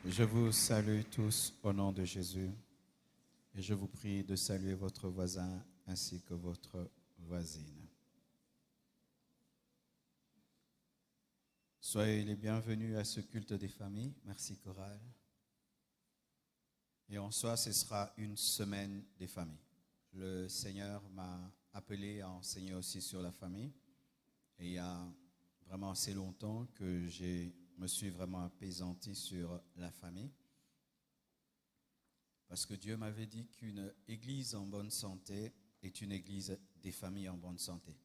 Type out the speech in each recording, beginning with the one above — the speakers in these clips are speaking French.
Je vous salue tous au nom de Jésus et je vous prie de saluer votre voisin ainsi que votre voisine. Soyez les bienvenus à ce culte des familles. Merci chorale. Et en soi, ce sera une semaine des familles. Le Seigneur m'a appelé à enseigner aussi sur la famille. Et il y a vraiment assez longtemps que je me suis vraiment apaisanti sur la famille. Parce que Dieu m'avait dit qu'une église en bonne santé est une église des familles en bonne santé.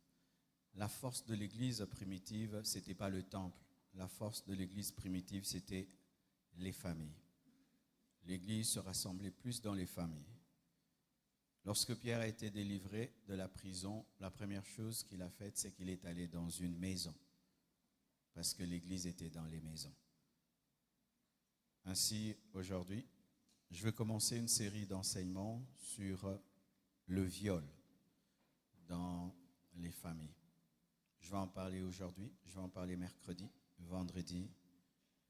La force de l'église primitive, ce n'était pas le temple. La force de l'église primitive, c'était les familles. L'église se rassemblait plus dans les familles. Lorsque Pierre a été délivré de la prison, la première chose qu'il a faite, c'est qu'il est allé dans une maison. Parce que l'église était dans les maisons. Ainsi, aujourd'hui, je vais commencer une série d'enseignements sur le viol dans les familles. Je vais en parler aujourd'hui, je vais en parler mercredi, vendredi,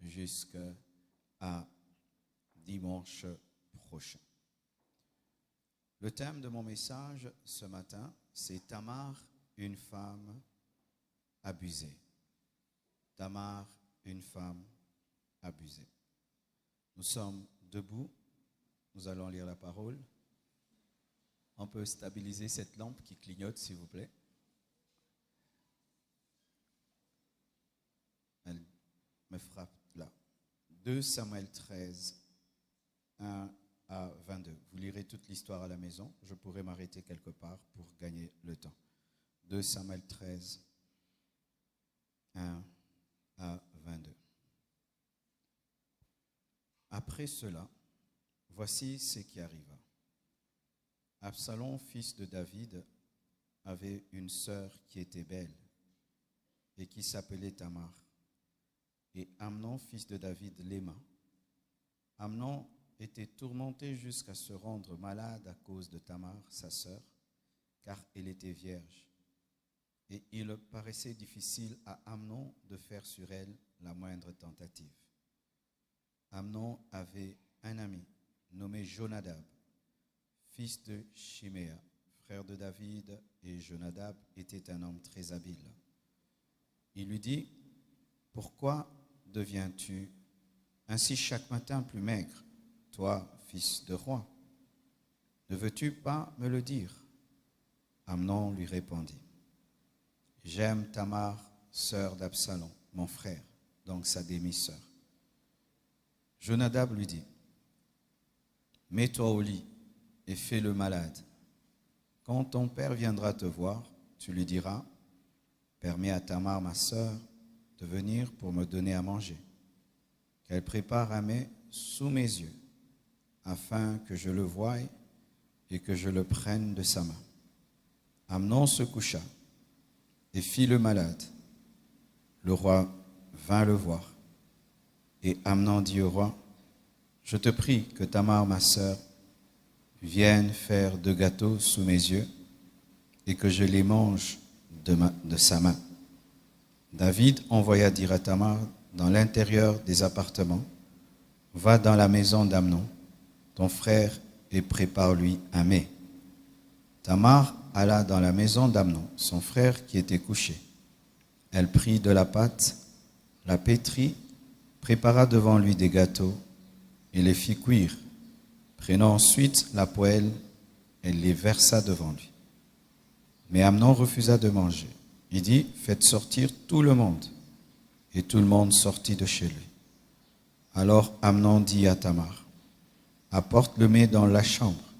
jusqu'à dimanche prochain. Le thème de mon message ce matin, c'est Tamar, une femme abusée. Tamar, une femme abusée. Nous sommes debout, nous allons lire la parole. On peut stabiliser cette lampe qui clignote, s'il vous plaît. Elle me frappe là. 2 Samuel 13, 1 à 22. Vous lirez toute l'histoire à la maison. Je pourrais m'arrêter quelque part pour gagner le temps. 2 Samuel 13, 1 à 22. Après cela, voici ce qui arriva. Absalom, fils de David, avait une sœur qui était belle et qui s'appelait Tamar. Et Amnon, fils de David, l'aima. Amnon était tourmenté jusqu'à se rendre malade à cause de Tamar, sa sœur, car elle était vierge. Et il paraissait difficile à Amnon de faire sur elle la moindre tentative. Amnon avait un ami nommé Jonadab, fils de Chiméa, frère de David, et Jonadab était un homme très habile. Il lui dit, « Pourquoi deviens-tu ainsi chaque matin plus maigre, toi, fils de roi? Ne veux-tu pas me le dire ?» Amnon lui répondit, « J'aime Tamar, sœur d'Absalom, mon frère, donc sa demi-sœur. » Jonadab lui dit, « Mets-toi au lit et fais-le malade. Quand ton père viendra te voir, tu lui diras, « Permets à Tamar, ma sœur, de venir pour me donner à manger, qu'elle prépare un mets sous mes yeux, afin que je le voie et que je le prenne de sa main. » Amnon se coucha et fit le malade. Le roi vint le voir. Et Amnon dit au roi, « Je te prie que Tamar, ma sœur, vienne faire 2 gâteaux sous mes yeux et que je les mange de sa main. » David envoya dire à Tamar dans l'intérieur des appartements, « Va dans la maison d'Amnon, ton frère, et prépare-lui un mets. » Tamar alla dans la maison d'Amnon, son frère qui était couché. Elle prit de la pâte, la pétrit, prépara devant lui des gâteaux et les fit cuire. Prenant ensuite la poêle, elle les versa devant lui. Mais Amnon refusa de manger. Il dit, « Faites sortir tout le monde. » Et tout le monde sortit de chez lui. Alors Amnon dit à Tamar, « Apporte le mets dans la chambre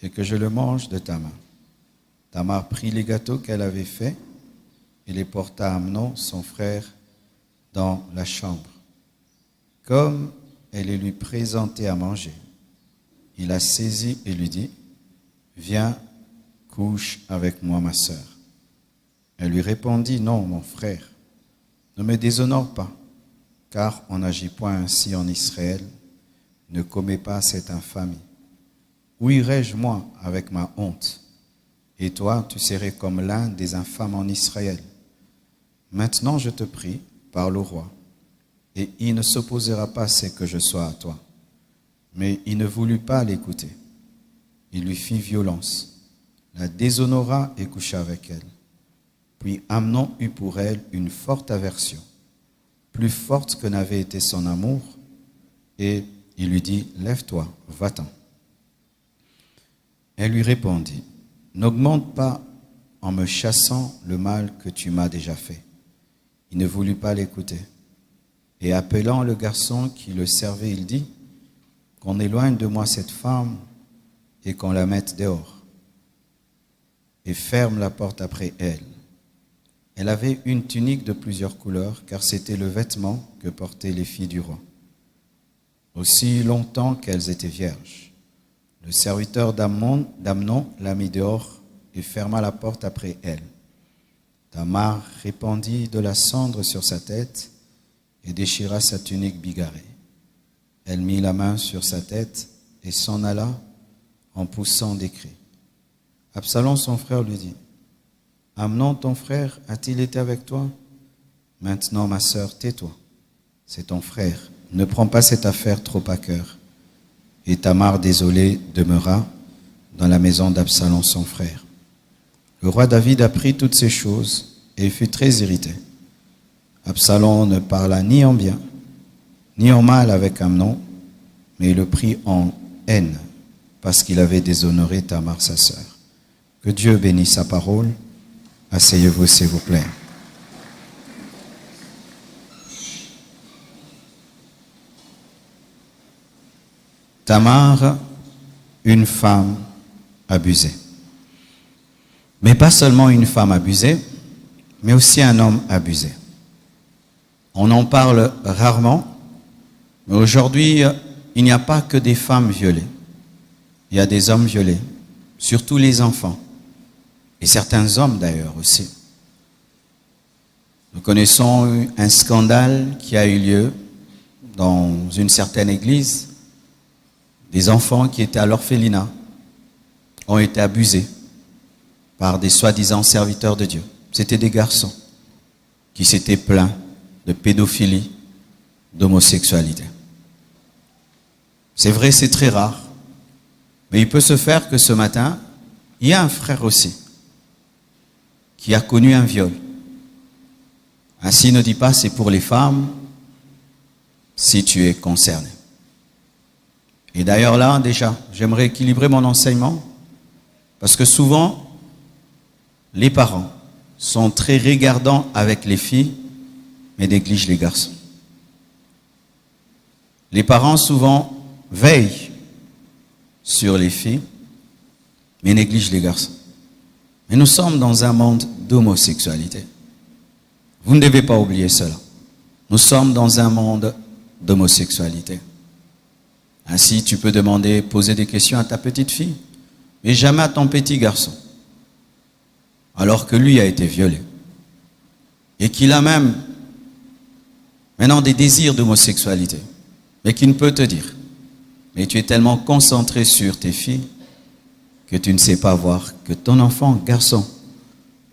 et que je le mange de ta main. » Tamar prit les gâteaux qu'elle avait faits et les porta à Amnon, son frère, dans la chambre. Comme elle les lui présentait à manger, il la saisit et lui dit, « Viens, couche avec moi, ma sœur. » Elle lui répondit, « Non, mon frère, ne me déshonore pas, car on n'agit point ainsi en Israël, ne commets pas cette infamie. Où irai-je, moi, avec ma honte? Et toi, tu serais comme l'un des infâmes en Israël. Maintenant, je te prie, parle au roi, et il ne s'opposera pas à ce que je sois à toi. Mais il ne voulut pas l'écouter. Il lui fit violence, la déshonora et coucha avec elle. Puis Amnon eut pour elle une forte aversion, plus forte que n'avait été son amour, et il lui dit, « Lève-toi, va-t'en. » Elle lui répondit, « N'augmente pas en me chassant le mal que tu m'as déjà fait. » Il ne voulut pas l'écouter. Et appelant le garçon qui le servait, il dit, « Qu'on éloigne de moi cette femme et qu'on la mette dehors. » Et ferme la porte après elle. Elle avait une tunique de plusieurs couleurs, car c'était le vêtement que portaient les filles du roi, aussi longtemps qu'elles étaient vierges. Le serviteur d'Amnon la mit dehors et ferma la porte après elle. Tamar répandit de la cendre sur sa tête et déchira sa tunique bigarrée. Elle mit la main sur sa tête et s'en alla en poussant des cris. Absalom, son frère, lui dit, « Amnon, ton frère, a-t-il été avec toi? Maintenant, ma sœur, tais-toi. C'est ton frère. Ne prends pas cette affaire trop à cœur. » Et Tamar, désolée, demeura dans la maison d'Absalom, son frère. Le roi David apprit toutes ces choses et il fut très irrité. Absalom ne parla ni en bien, ni en mal avec Amnon, mais il le prit en haine parce qu'il avait déshonoré Tamar, sa sœur. Que Dieu bénisse sa parole. Asseyez-vous, s'il vous plaît. Tamar, une femme abusée. Mais pas seulement une femme abusée, mais aussi un homme abusé. On en parle rarement, mais aujourd'hui, il n'y a pas que des femmes violées. Il y a des hommes violés, surtout les enfants, et certains hommes d'ailleurs aussi. Nous connaissons un scandale qui a eu lieu dans une certaine église. Des enfants qui étaient à l'orphelinat ont été abusés par des soi-disant serviteurs de Dieu. C'était des garçons qui s'étaient plaints de pédophilie, d'homosexualité. C'est vrai, c'est très rare, mais il peut se faire que ce matin, il y a un frère aussi qui a connu un viol. Ainsi, ne dis pas c'est pour les femmes si tu es concerné. Et d'ailleurs là, déjà, j'aimerais équilibrer mon enseignement parce que souvent, les parents sont très regardants avec les filles, mais négligent les garçons. Les parents souvent veillent sur les filles, mais négligent les garçons. Mais nous sommes dans un monde d'homosexualité. Vous ne devez pas oublier cela. Nous sommes dans un monde d'homosexualité. Ainsi, tu peux demander, poser des questions à ta petite fille, mais jamais à ton petit garçon. Alors que lui a été violé. Et qu'il a même maintenant des désirs d'homosexualité, mais qui ne peut te dire. Mais tu es tellement concentré sur tes filles que tu ne sais pas voir que ton enfant, garçon,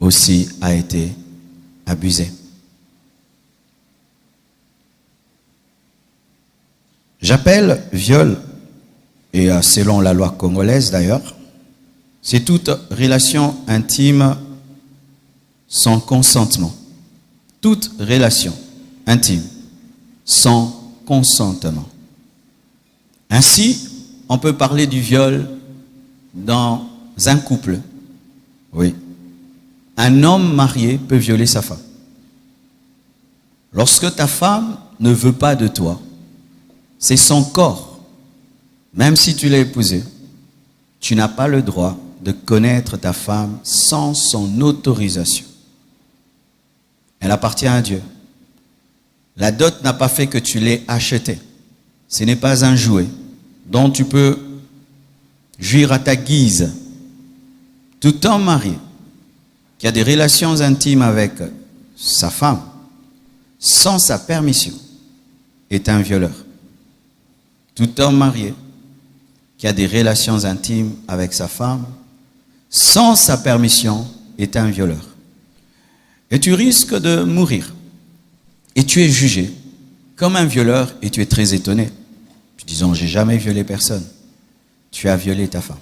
aussi a été abusé. J'appelle viol, et selon la loi congolaise d'ailleurs, c'est toute relation intime sans consentement. Toute relation intime sans consentement. Ainsi, on peut parler du viol dans un couple. Oui. Un homme marié peut violer sa femme. Lorsque ta femme ne veut pas de toi, c'est son corps. Même si tu l'as épousée, tu n'as pas le droit de connaître ta femme sans son autorisation. Elle appartient à Dieu. La dot n'a pas fait que tu l'aies achetée. Ce n'est pas un jouet dont tu peux jouir à ta guise. Tout homme marié qui a des relations intimes avec sa femme sans sa permission est un violeur. Tout homme marié qui a des relations intimes avec sa femme sans sa permission est un violeur. Et tu risques de mourir. Et tu es jugé comme un violeur et tu es très étonné. Disons, j'ai jamais violé personne. Tu as violé ta femme.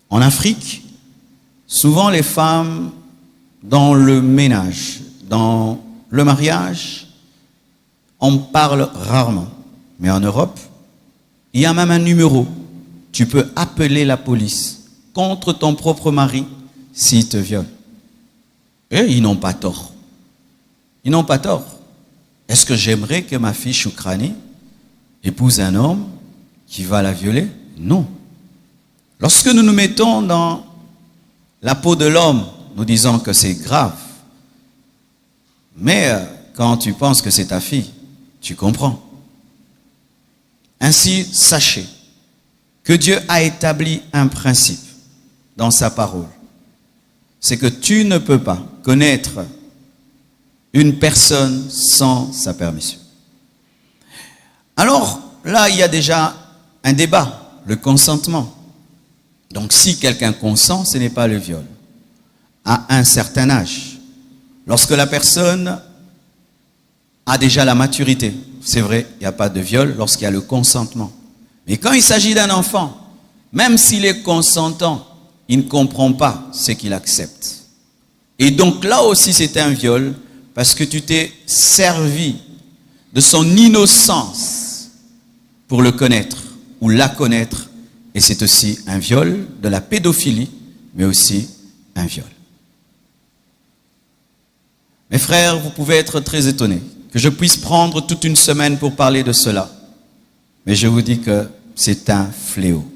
En Afrique, souvent les femmes, dans le ménage, dans le mariage, on parle rarement. Mais en Europe, il y a même un numéro. Tu peux appeler la police contre ton propre mari s'il te viole. Et ils n'ont pas tort. Ils n'ont pas tort. Est-ce que j'aimerais que ma fille Choukrani épouse un homme qui va la violer? Non. Lorsque nous nous mettons dans la peau de l'homme, nous disons que c'est grave. Mais quand tu penses que c'est ta fille, tu comprends. Ainsi, sachez que Dieu a établi un principe dans sa parole. C'est que tu ne peux pas connaître une personne sans sa permission. Alors, là, il y a déjà un débat, le consentement. Donc, si quelqu'un consent, ce n'est pas le viol. À un certain âge, lorsque la personne a déjà la maturité, c'est vrai, il n'y a pas de viol lorsqu'il y a le consentement. Mais quand il s'agit d'un enfant, même s'il est consentant, il ne comprend pas ce qu'il accepte. Et donc là aussi, c'est un viol parce que tu t'es servi de son innocence pour le connaître ou la connaître. Et c'est aussi un viol de la pédophilie, mais aussi un viol. Mes frères, vous pouvez être très étonnés que je puisse prendre toute une semaine pour parler de cela. Mais je vous dis que c'est un fléau.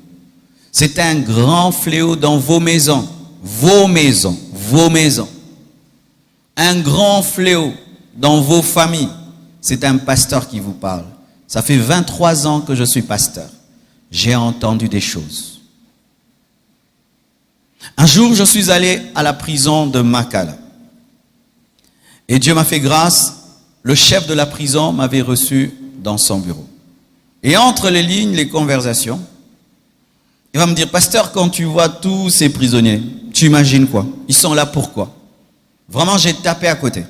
C'est un grand fléau dans vos maisons. Vos maisons. Vos maisons. Un grand fléau dans vos familles. C'est un pasteur qui vous parle. Ça fait 23 ans que je suis pasteur. J'ai entendu des choses. Un jour, je suis allé à la prison de Makala. Et Dieu m'a fait grâce. Le chef de la prison m'avait reçu dans son bureau. Et entre les lignes, les conversations, il va me dire, pasteur, quand tu vois tous ces prisonniers, tu imagines quoi? Ils sont là pourquoi? Vraiment, j'ai tapé à côté.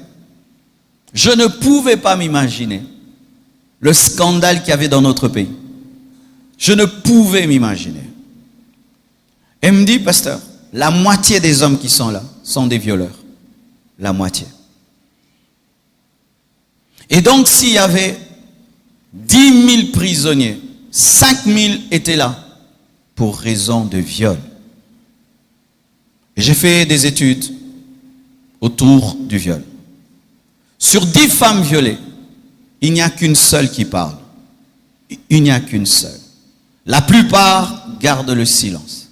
Je ne pouvais pas m'imaginer le scandale qu'il y avait dans notre pays. Je ne pouvais m'imaginer. Et il me dit, pasteur, la moitié des hommes qui sont là sont des violeurs. La moitié. Et donc, s'il y avait 10 000 prisonniers, 5 000 étaient là pour raison de viol. Et j'ai fait des études autour du viol. Sur 10 femmes violées, il n'y a qu'une seule qui parle. Il n'y a qu'une seule. La plupart gardent le silence.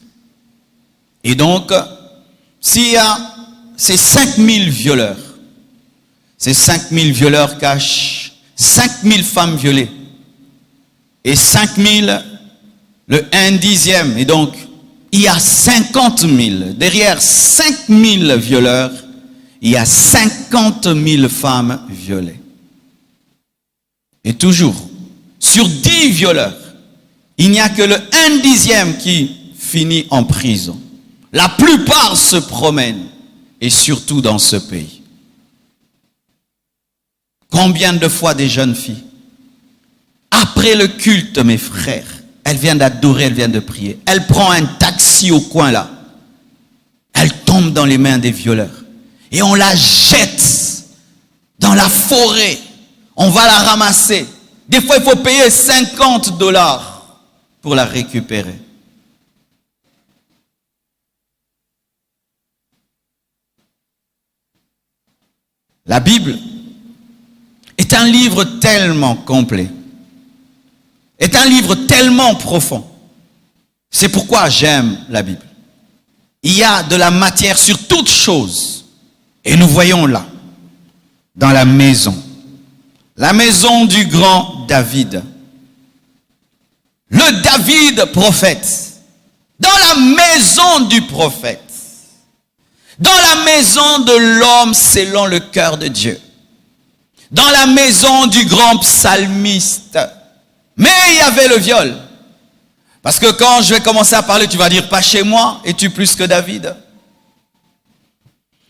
Et donc, s'il y a ces 5 000 violeurs, ces 5 000 violeurs cachent 5 000 femmes violées. Et 5 000, le 1/10. Et donc, il y a 50 000. Derrière 5 000 violeurs, il y a 50 000 femmes violées. Et toujours, sur 10 violeurs, il n'y a que le 1/10 qui finit en prison. La plupart se promènent, et surtout dans ce pays. Combien de fois des jeunes filles, après le culte, mes frères, elle vient d'adorer, elle vient de prier, elle prend un taxi au coin là, elle tombe dans les mains des violeurs et on la jette dans la forêt, on va la ramasser. Des fois, il faut payer $50 pour la récupérer. La Bible est un livre tellement complet, est un livre tellement profond. C'est pourquoi j'aime la Bible. Il y a de la matière sur toutes choses. Et nous voyons là, dans la maison du grand David. Le David prophète, dans la maison du prophète, dans la maison de l'homme selon le cœur de Dieu. Dans la maison du grand psalmiste. Mais il y avait le viol. Parce que quand je vais commencer à parler, tu vas dire, pas chez moi, es-tu plus que David?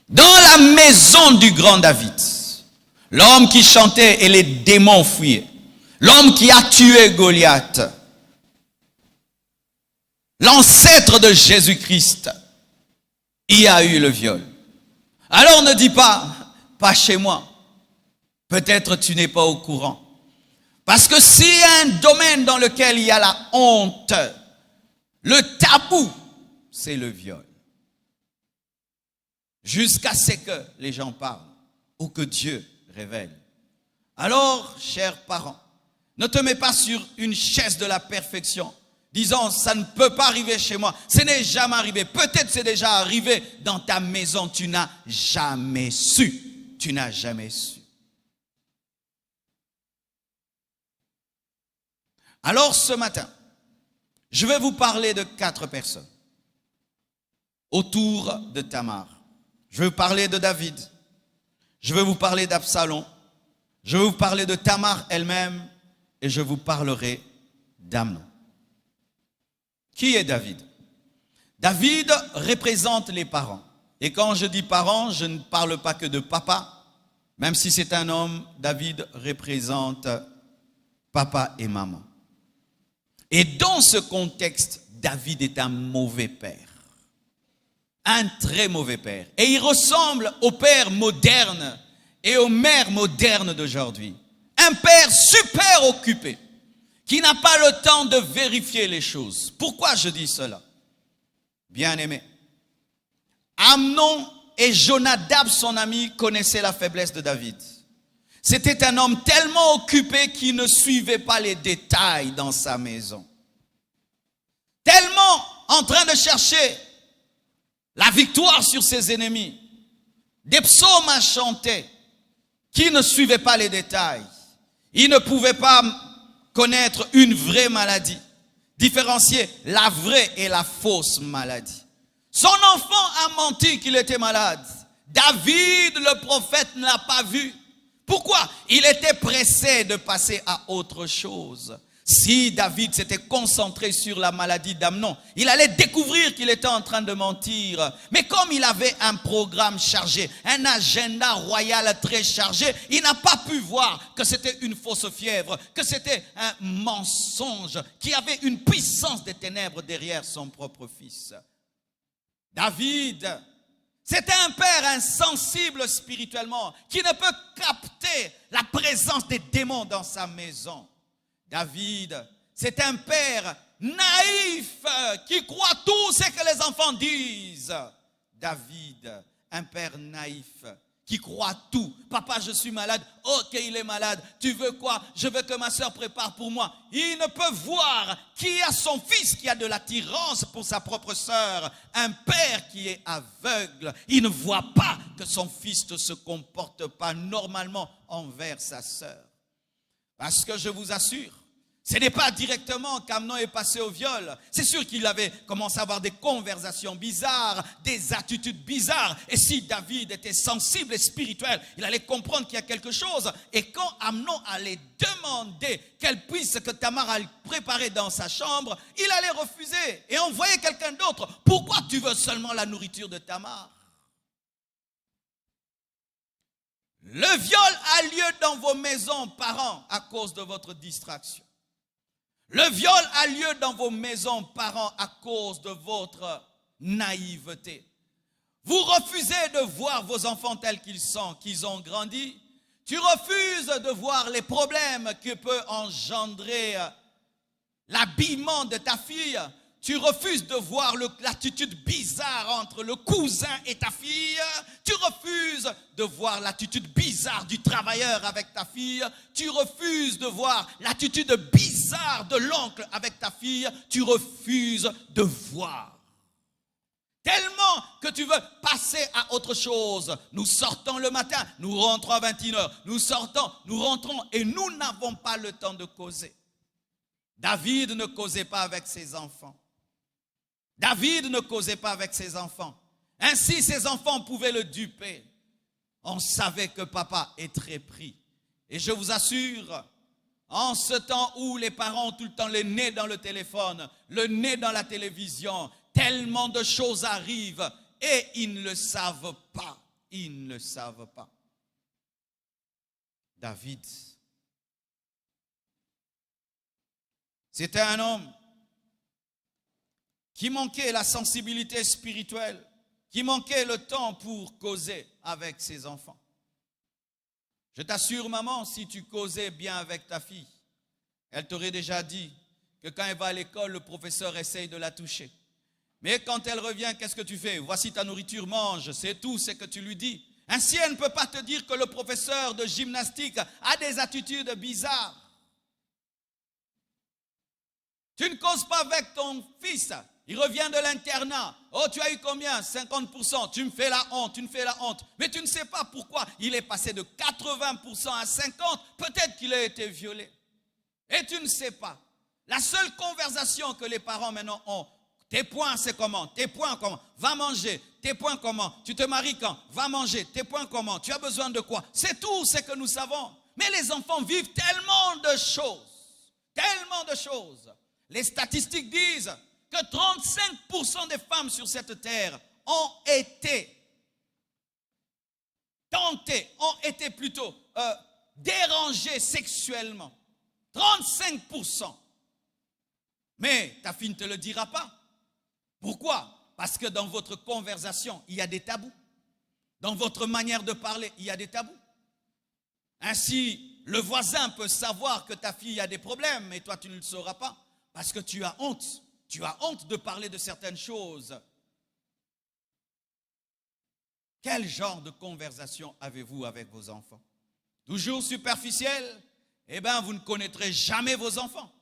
Dans la maison du grand David, L'homme qui chantait et les démons fuyaient. L'homme qui a tué Goliath. L'ancêtre de Jésus-Christ. Il y a eu le viol. Alors ne dis pas chez moi. Peut-être tu n'es pas au courant. Parce que s'il y a un domaine dans lequel il y a la honte, le tabou, c'est le viol. Jusqu'à ce que les gens parlent ou que Dieu révèle. Alors, chers parents, ne te mets pas sur une chaise de la perfection, disant ça ne peut pas arriver chez moi, ce n'est jamais arrivé. Peut-être c'est déjà arrivé dans ta maison, tu n'as jamais su. Tu n'as jamais su. Alors ce matin, je vais vous parler de 4 personnes autour de Tamar. Je vais vous parler de David. Je vais vous parler d'Absalom. Je vais vous parler de Tamar elle-même. Et je vous parlerai d'Amnon. Qui est David? David représente les parents. Et quand je dis parents, je ne parle pas que de papa. Même si c'est un homme, David représente papa et maman. Et dans ce contexte, David est un mauvais père. Un très mauvais père. Et il ressemble au père moderne et aux mères modernes d'aujourd'hui. Un père super occupé, qui n'a pas le temps de vérifier les choses. Pourquoi je dis cela? Bien-aimé, Amnon et Jonadab, son ami, connaissaient la faiblesse de David. C'était un homme tellement occupé qu'il ne suivait pas les détails dans sa maison. Tellement en train de chercher la victoire sur ses ennemis. Des psaumes à chanter qui ne suivaient pas les détails. Il ne pouvait pas connaître une vraie maladie. Différencier la vraie et la fausse maladie. Son enfant a menti qu'il était malade. David, le prophète, ne l'a pas vu. Pourquoi? Il était pressé de passer à autre chose. Si David s'était concentré sur la maladie d'Amnon, il allait découvrir qu'il était en train de mentir. Mais comme il avait un programme chargé, un agenda royal très chargé, il n'a pas pu voir que c'était une fausse fièvre, que c'était un mensonge, qui avait une puissance des ténèbres derrière son propre fils. David, c'était un père insensible spirituellement, qui ne peut capter la présence des démons dans sa maison. David, c'est un père naïf qui croit tout ce que les enfants disent. David, un père naïf qui croit tout. Papa, je suis malade. Ok, il est malade. Tu veux quoi? Je veux que ma soeur prépare pour moi. Il ne peut voir qui a son fils qui a de l'attirance pour sa propre soeur. Un père qui est aveugle. Il ne voit pas que son fils ne se comporte pas normalement envers sa soeur. Parce que je vous assure, ce n'est pas directement qu'Amnon est passé au viol. C'est sûr qu'il avait commencé à avoir des conversations bizarres, des attitudes bizarres. Et si David était sensible et spirituel, il allait comprendre qu'il y a quelque chose. Et quand Amnon allait demander qu'elle puisse, que Tamar allait préparer dans sa chambre, il allait refuser et envoyer quelqu'un d'autre. Pourquoi tu veux seulement la nourriture de Tamar? Le viol a lieu dans vos maisons, parents, à cause de votre distraction. Le viol a lieu dans vos maisons, parents, à cause de votre naïveté. Vous refusez de voir vos enfants tels qu'ils sont, qu'ils ont grandi. Tu refuses de voir les problèmes que peut engendrer l'habillement de ta fille. Tu refuses de voir l'attitude bizarre entre le cousin et ta fille. Tu refuses de voir l'attitude bizarre du travailleur avec ta fille. Tu refuses de voir l'attitude bizarre de l'oncle avec ta fille. Tu refuses de voir. Tellement que tu veux passer à autre chose. Nous sortons le matin, nous rentrons à 21h. Nous sortons, nous rentrons et nous n'avons pas le temps de causer. David ne causait pas avec ses enfants. David ne causait pas avec ses enfants. Ainsi, ses enfants pouvaient le duper. On savait que papa est très pris. Et je vous assure, en ce temps où les parents ont tout le temps le nez dans le téléphone, le nez dans la télévision, tellement de choses arrivent et ils ne le savent pas. Ils ne le savent pas. David. C'était un homme qui manquait la sensibilité spirituelle, qui manquait le temps pour causer avec ses enfants. Je t'assure, maman, si tu causais bien avec ta fille, elle t'aurait déjà dit que quand elle va à l'école, le professeur essaye de la toucher. Mais quand elle revient, qu'est-ce que tu fais? Voici ta nourriture, mange, c'est tout ce que tu lui dis. Ainsi, elle ne peut pas te dire que le professeur de gymnastique a des attitudes bizarres. Tu ne causes pas avec ton fils. Il revient de l'internat. Oh, tu as eu combien? 50%. Tu me fais la honte, tu me fais la honte. Mais tu ne sais pas pourquoi il est passé de 80% à 50%. Peut-être qu'il a été violé. Et tu ne sais pas. La seule conversation que les parents maintenant ont, tes points c'est comment? Tes points comment? Va manger. Tes points comment? Tu te maries quand? Va manger. Tes points comment? Tu as besoin de quoi? C'est tout ce que nous savons. Mais les enfants vivent tellement de choses. Tellement de choses. Les statistiques disent que 35% des femmes sur cette terre ont été tentées, ont été plutôt dérangées sexuellement. 35%. Mais ta fille ne te le dira pas. Pourquoi? Parce que dans votre conversation, il y a des tabous. Dans votre manière de parler, il y a des tabous. Ainsi, le voisin peut savoir que ta fille a des problèmes, mais toi, tu ne le sauras pas. Parce que tu as honte. Tu as honte de parler de certaines choses. Quel genre de conversation avez-vous avec vos enfants? Toujours superficiel? Eh bien, vous ne connaîtrez jamais vos enfants.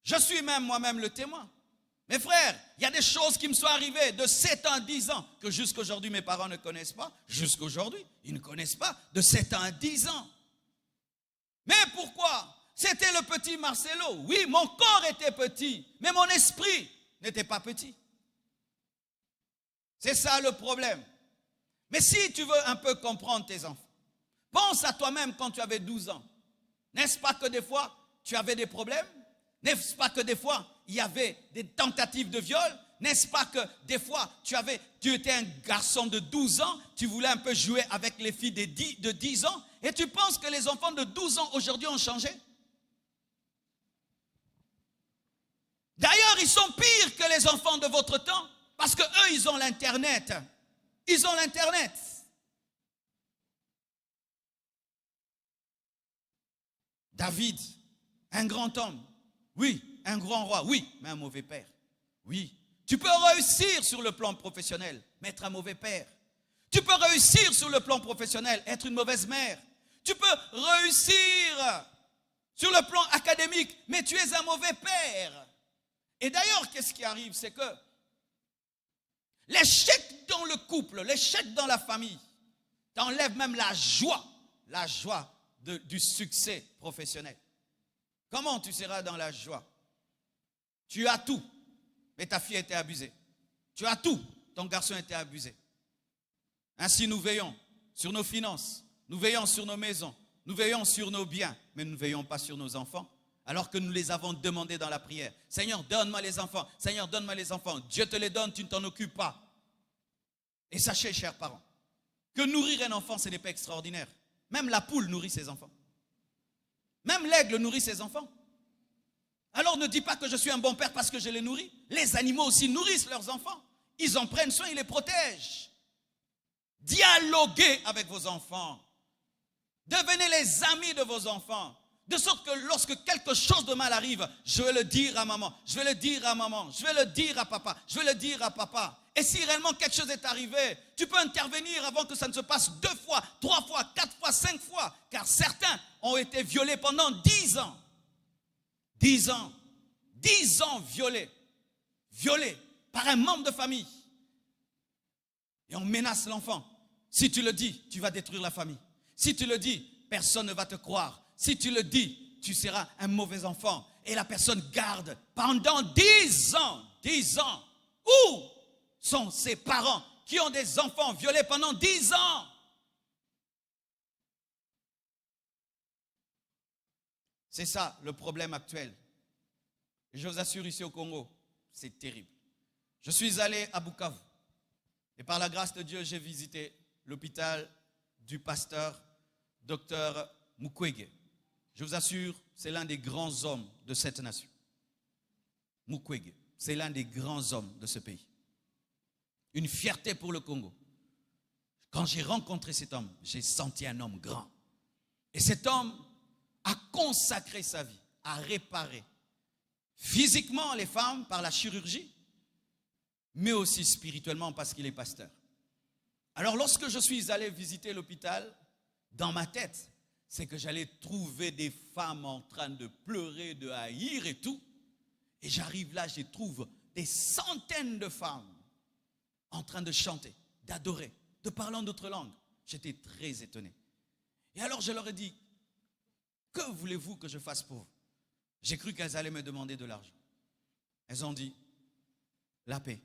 Je suis même moi-même le témoin. Mes frères, il y a des choses qui me sont arrivées de 7 ans à 10 ans que jusqu'aujourd'hui mes parents ne connaissent pas. Jusqu'aujourd'hui, ils ne connaissent pas de 7 ans à 10 ans. Mais pourquoi? C'était le petit Marcelo. Oui, mon corps était petit, mais mon esprit n'était pas petit. C'est ça le problème. Mais si tu veux un peu comprendre tes enfants, pense à toi-même quand tu avais 12 ans. N'est-ce pas que des fois, tu avais des problèmes? N'est-ce pas que des fois, il y avait des tentatives de viol? N'est-ce pas que des fois, tu étais un garçon de 12 ans, tu voulais un peu jouer avec les filles de 10 ans, et tu penses que les enfants de 12 ans aujourd'hui ont changé? D'ailleurs, ils sont pires que les enfants de votre temps, parce que eux, ils ont l'Internet. Ils ont l'Internet. David, un grand homme, oui, un grand roi, oui, mais un mauvais père. Oui, tu peux réussir sur le plan professionnel, mais être un mauvais père. Tu peux réussir sur le plan professionnel, être une mauvaise mère. Tu peux réussir sur le plan académique, mais tu es un mauvais père. Et d'ailleurs, qu'est-ce qui arrive? C'est que l'échec dans le couple, l'échec dans la famille, t'enlève même la joie du succès professionnel. Comment tu seras dans la joie? Tu as tout, mais ta fille a été abusée. Tu as tout, ton garçon a été abusé. Ainsi, nous veillons sur nos finances, nous veillons sur nos maisons, nous veillons sur nos biens, mais nous ne veillons pas sur nos enfants. Alors que nous les avons demandés dans la prière. Seigneur, donne-moi les enfants. Seigneur, donne-moi les enfants. Dieu te les donne, tu ne t'en occupes pas. Et sachez, chers parents, que nourrir un enfant, ce n'est pas extraordinaire. Même la poule nourrit ses enfants. Même l'aigle nourrit ses enfants. Alors ne dis pas que je suis un bon père parce que je les nourris. Les animaux aussi nourrissent leurs enfants. Ils en prennent soin, ils les protègent. Dialoguez avec vos enfants. Devenez les amis de vos enfants. De sorte que lorsque quelque chose de mal arrive, je vais le dire à maman, je vais le dire à maman, je vais le dire à papa, je vais le dire à papa. Et si réellement quelque chose est arrivé, tu peux intervenir avant que ça ne se passe 2 fois, 3 fois, 4 fois, 5 fois. Car certains ont été violés pendant 10 ans. 10 ans. 10 ans violés. Violés par un membre de famille. Et on menace l'enfant. Si tu le dis, tu vas détruire la famille. Si tu le dis, personne ne va te croire. Si tu le dis, tu seras un mauvais enfant. Et la personne garde pendant 10 ans. 10 ans. Où sont ces parents qui ont des enfants violés pendant 10 ans? C'est ça le problème actuel. Et je vous assure, ici au Congo, c'est terrible. Je suis allé à Bukavu. Et par la grâce de Dieu, j'ai visité l'hôpital du pasteur Dr Mukwege. Je vous assure, c'est l'un des grands hommes de cette nation. Mukwege, c'est l'un des grands hommes de ce pays. Une fierté pour le Congo. Quand j'ai rencontré cet homme, j'ai senti un homme grand. Et cet homme a consacré sa vie à réparer physiquement les femmes par la chirurgie, mais aussi spirituellement parce qu'il est pasteur. Alors lorsque je suis allé visiter l'hôpital, dans ma tête, c'est que j'allais trouver des femmes en train de pleurer, de haïr et tout. Et j'arrive là, je trouve des centaines de femmes en train de chanter, d'adorer, de parler en d'autres langues. J'étais très étonné. Et alors je leur ai dit, que voulez-vous que je fasse pour vous? J'ai cru qu'elles allaient me demander de l'argent. Elles ont dit, la paix.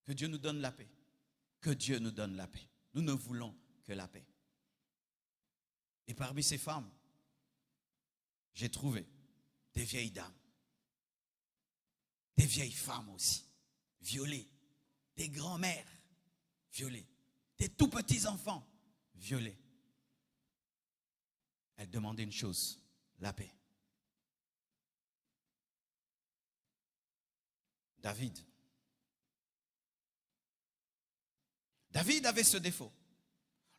Que Dieu nous donne la paix. Que Dieu nous donne la paix. Nous ne voulons que la paix. Et parmi ces femmes, j'ai trouvé des vieilles dames, des vieilles femmes aussi, violées, des grands-mères violées, des tout petits enfants violés. Elles demandaient une chose, la paix. David avait ce défaut.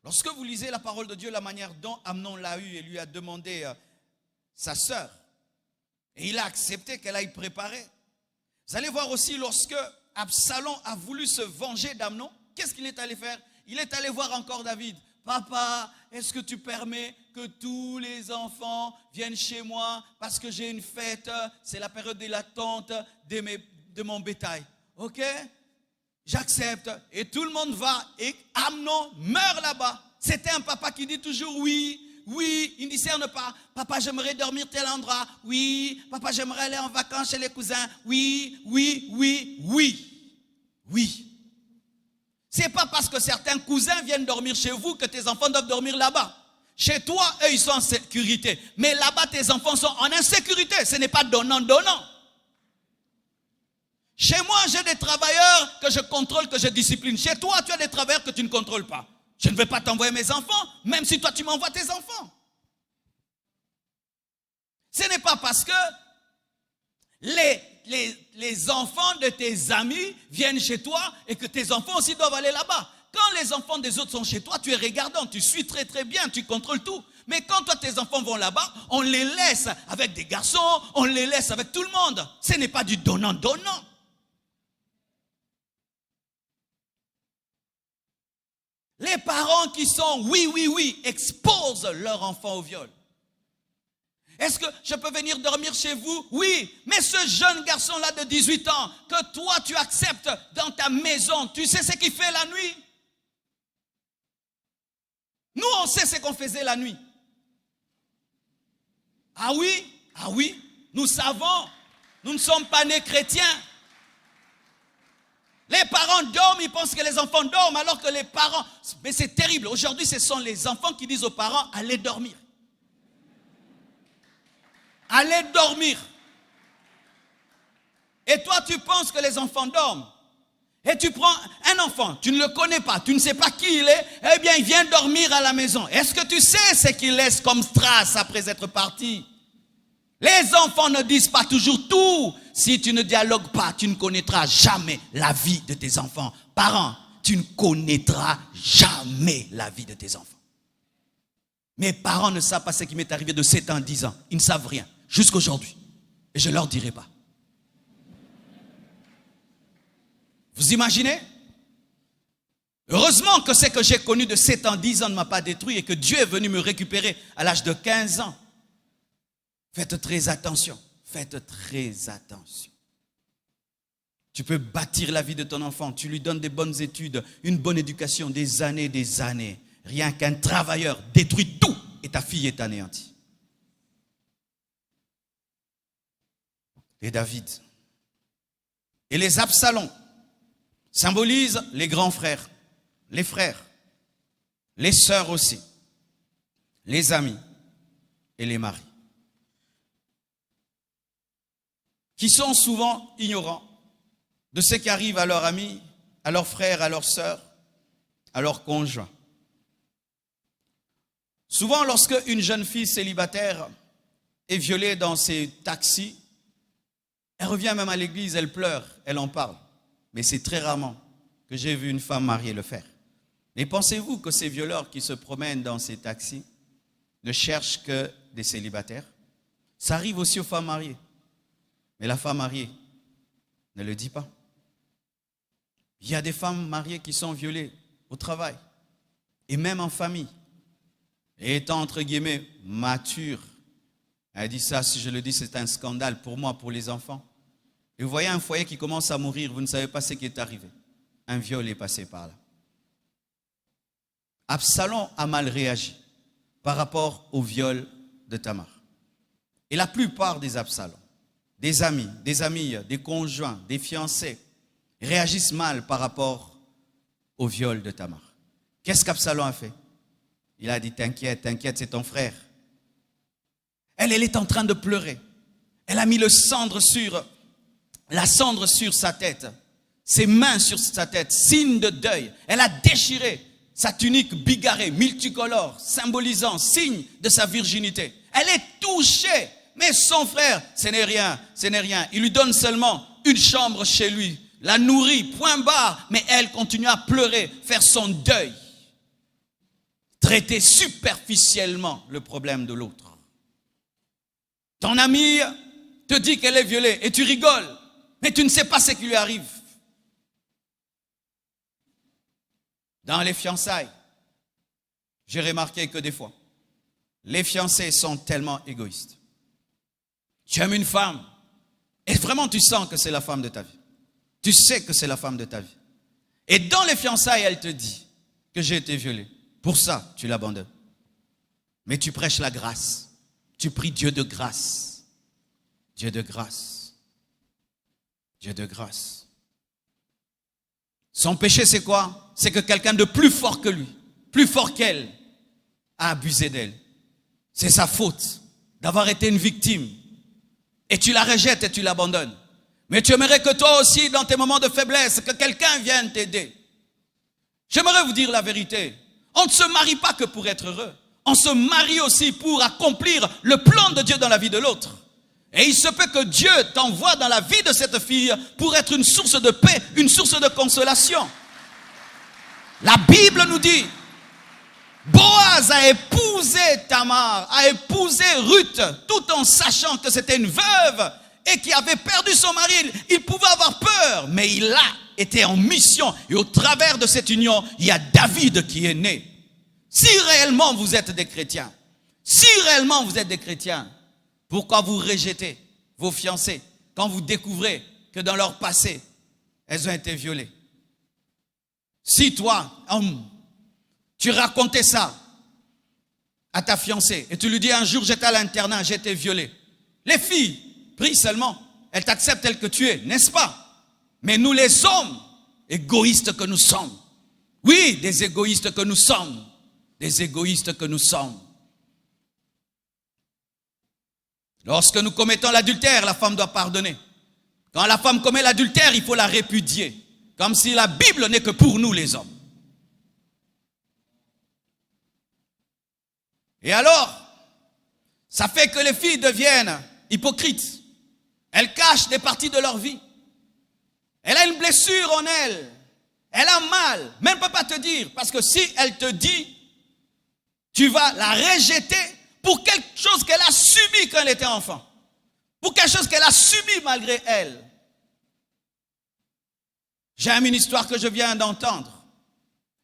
Lorsque vous lisez la parole de Dieu, la manière dont Amnon l'a eu et lui a demandé sa sœur, et il a accepté qu'elle aille préparer. Vous allez voir aussi lorsque Absalom a voulu se venger d'Amnon, qu'est-ce qu'il est allé faire? Il est allé voir encore David. Papa, est-ce que tu permets que tous les enfants viennent chez moi parce que j'ai une fête, c'est la période de l'attente de mon bétail. Ok? J'accepte. Et tout le monde va et Amnon meurt là-bas. C'était un papa qui dit toujours oui. Oui, il ne discerne pas. Papa, j'aimerais dormir tel endroit. Oui. Papa, j'aimerais aller en vacances chez les cousins. Oui. C'est pas parce que certains cousins viennent dormir chez vous que tes enfants doivent dormir là-bas. Chez toi, eux, ils sont en sécurité. Mais là-bas, tes enfants sont en insécurité. Ce n'est pas donnant. Chez moi, j'ai des travailleurs que je contrôle, que je discipline. Chez toi, tu as des travailleurs que tu ne contrôles pas. Je ne vais pas t'envoyer mes enfants, même si toi, tu m'envoies tes enfants. Ce n'est pas parce que les enfants de tes amis viennent chez toi et que tes enfants aussi doivent aller là-bas. Quand les enfants des autres sont chez toi, tu es regardant, tu suis très très bien, tu contrôles tout. Mais quand toi, tes enfants vont là-bas, on les laisse avec des garçons, on les laisse avec tout le monde. Ce n'est pas du donnant. Les parents qui sont oui, exposent leur enfant au viol. Est-ce que je peux venir dormir chez vous? Oui, mais ce jeune garçon-là de 18 ans, que toi tu acceptes dans ta maison, tu sais ce qu'il fait la nuit? Nous, on sait ce qu'on faisait la nuit. Ah oui, nous savons, nous ne sommes pas nés chrétiens. Les parents dorment, ils pensent que les enfants dorment, alors que les parents... Mais c'est terrible. Aujourd'hui, ce sont les enfants qui disent aux parents, allez dormir. Allez dormir. Et toi, tu penses que les enfants dorment. Et tu prends un enfant, tu ne le connais pas, tu ne sais pas qui il est, eh bien, il vient dormir à la maison. Est-ce que tu sais ce qu'il laisse comme trace après être parti? Les enfants ne disent pas toujours tout. Si tu ne dialogues pas, tu ne connaîtras jamais la vie de tes enfants. Parents, tu ne connaîtras jamais la vie de tes enfants. Mes parents ne savent pas ce qui m'est arrivé de 7 ans, 10 ans. Ils ne savent rien, jusqu'à aujourd'hui. Et je ne leur dirai pas. Vous imaginez? Heureusement que ce que j'ai connu de 7 ans, 10 ans ne m'a pas détruit et que Dieu est venu me récupérer à l'âge de 15 ans. Faites très attention. Faites très attention. Tu peux bâtir la vie de ton enfant. Tu lui donnes des bonnes études, une bonne éducation, des années. Rien qu'un travailleur détruit tout et ta fille est anéantie. Et David. Et les Absalom symbolisent les grands frères, les frères, les sœurs aussi, les amis et les maris, qui sont souvent ignorants de ce qui arrive à leurs amis, à leurs frères, à leurs sœurs, à leurs conjoints. Souvent, lorsque une jeune fille célibataire est violée dans ses taxis, elle revient même à l'église, elle pleure, elle en parle. Mais c'est très rarement que j'ai vu une femme mariée le faire. Mais pensez-vous que ces violeurs qui se promènent dans ces taxis ne cherchent que des célibataires? Ça arrive aussi aux femmes mariées. Mais la femme mariée ne le dit pas. Il y a des femmes mariées qui sont violées au travail et même en famille. Et étant entre guillemets mature, elle dit ça, si je le dis, c'est un scandale pour moi, pour les enfants. Et vous voyez un foyer qui commence à mourir, vous ne savez pas ce qui est arrivé. Un viol est passé par là. Absalom a mal réagi par rapport au viol de Tamar. Et la plupart des Absaloms, des amis, des conjoints, des fiancés, réagissent mal par rapport au viol de Tamar. Qu'est-ce qu'Absalom a fait? Il a dit, t'inquiète, c'est ton frère. Elle est en train de pleurer. Elle a mis la cendre sur sa tête, ses mains sur sa tête, signe de deuil. Elle a déchiré sa tunique bigarrée, multicolore, symbolisant, signe de sa virginité. Elle est touchée, mais son frère, ce n'est rien. Il lui donne seulement une chambre chez lui, la nourrit, point barre, mais elle continue à pleurer, faire son deuil. Traiter superficiellement le problème de l'autre. Ton amie te dit qu'elle est violée et tu rigoles, mais tu ne sais pas ce qui lui arrive. Dans les fiançailles, j'ai remarqué que des fois, les fiancés sont tellement égoïstes. Tu aimes une femme et vraiment tu sens que c'est la femme de ta vie. Tu sais que c'est la femme de ta vie. Et dans les fiançailles, elle te dit que j'ai été violée. Pour ça, tu l'abandonnes. Mais tu prêches la grâce. Tu pries Dieu de grâce. Dieu de grâce. Dieu de grâce. Son péché, c'est quoi? C'est que quelqu'un de plus fort que lui, plus fort qu'elle, a abusé d'elle. C'est sa faute d'avoir été une victime. Et tu la rejettes et tu l'abandonnes. Mais tu aimerais que toi aussi, dans tes moments de faiblesse, que quelqu'un vienne t'aider. J'aimerais vous dire la vérité. On ne se marie pas que pour être heureux. On se marie aussi pour accomplir le plan de Dieu dans la vie de l'autre. Et il se peut que Dieu t'envoie dans la vie de cette fille pour être une source de paix, une source de consolation. La Bible nous dit, Boaz a épousé Tamar, a épousé Ruth, tout en sachant que c'était une veuve et qui avait perdu son mari. Il pouvait avoir peur, mais il a été en mission. Et au travers de cette union, il y a David qui est né. Si réellement vous êtes des chrétiens, pourquoi vous rejetez vos fiancées quand vous découvrez que dans leur passé, elles ont été violées? Si toi, homme, tu racontais ça à ta fiancée et tu lui dis un jour j'étais à l'internat, j'ai été violée. Les filles, prient seulement, elles t'acceptent tel que tu es, n'est-ce pas? Mais nous les hommes, égoïstes que nous sommes, oui, des égoïstes que nous sommes, Lorsque nous commettons l'adultère, la femme doit pardonner. Quand la femme commet l'adultère, il faut la répudier. Comme si la Bible n'est que pour nous les hommes. Et alors, ça fait que les filles deviennent hypocrites. Elles cachent des parties de leur vie. Elle a une blessure en elle. Elle a mal. Mais elle ne peut pas te dire. Parce que si elle te dit, tu vas la rejeter pour quelque chose qu'elle a subi quand elle était enfant. Pour quelque chose qu'elle a subi malgré elle. J'aime une histoire que je viens d'entendre.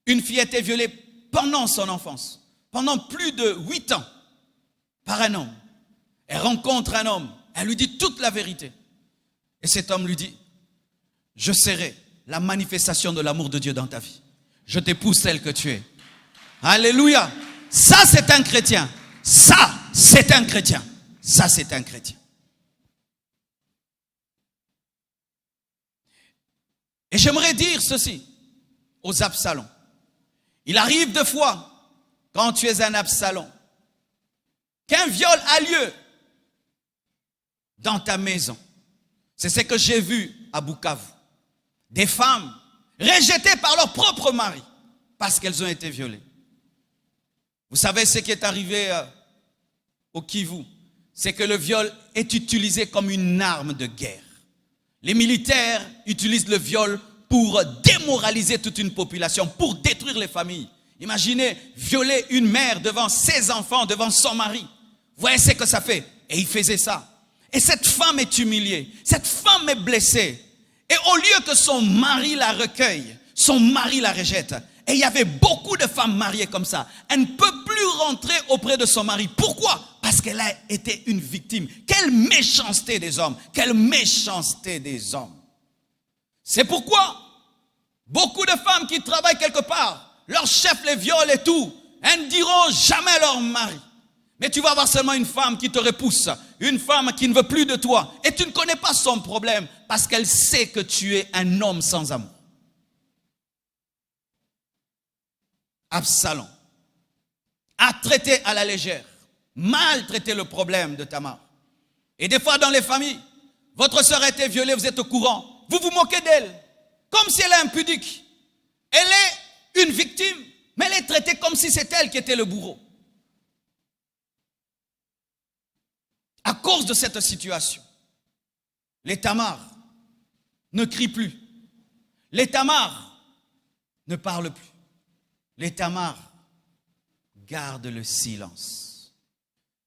Une fille a été violée pendant son enfance. Pendant plus de 8 ans. Par un homme. Elle rencontre un homme. Elle lui dit toute la vérité. Et cet homme lui dit, je serai la manifestation de l'amour de Dieu dans ta vie. Je t'épouse tel que tu es. Alléluia. Ça, c'est un chrétien. Ça, c'est un chrétien. Ça, c'est un chrétien. Et j'aimerais dire ceci aux Absaloms. Il arrive deux fois, quand tu es un Absalom, qu'un viol a lieu dans ta maison. C'est ce que j'ai vu à Bukavu. Des femmes rejetées par leur propre mari parce qu'elles ont été violées. Vous savez ce qui est arrivé au Kivu? C'est que le viol est utilisé comme une arme de guerre. Les militaires utilisent le viol pour démoraliser toute une population, pour détruire les familles. Imaginez violer une mère devant ses enfants, devant son mari. Vous voyez ce que ça fait? Et il faisait ça. Et cette femme est humiliée, cette femme est blessée. Et au lieu que son mari la recueille, son mari la rejette. Et il y avait beaucoup de femmes mariées comme ça. Elle ne peut plus rentrer auprès de son mari. Pourquoi? Parce qu'elle a été une victime. Quelle méchanceté des hommes! Quelle méchanceté des hommes! C'est pourquoi beaucoup de femmes qui travaillent quelque part, leur chef les viole et tout, elles ne diront jamais à leur mari. Mais tu vas avoir seulement une femme qui te repousse, une femme qui ne veut plus de toi. Et tu ne connais pas son problème parce qu'elle sait que tu es un homme sans amour. Absalom a traité à la légère, maltraité le problème de Tamar. Et des fois dans les familles, votre sœur a été violée, vous êtes au courant. Vous vous moquez d'elle, comme si elle est impudique. Elle est une victime, mais elle est traitée comme si c'était elle qui était le bourreau. À cause de cette situation, les Tamar ne crient plus. Les Tamar ne parlent plus. Les Tamar gardent le silence.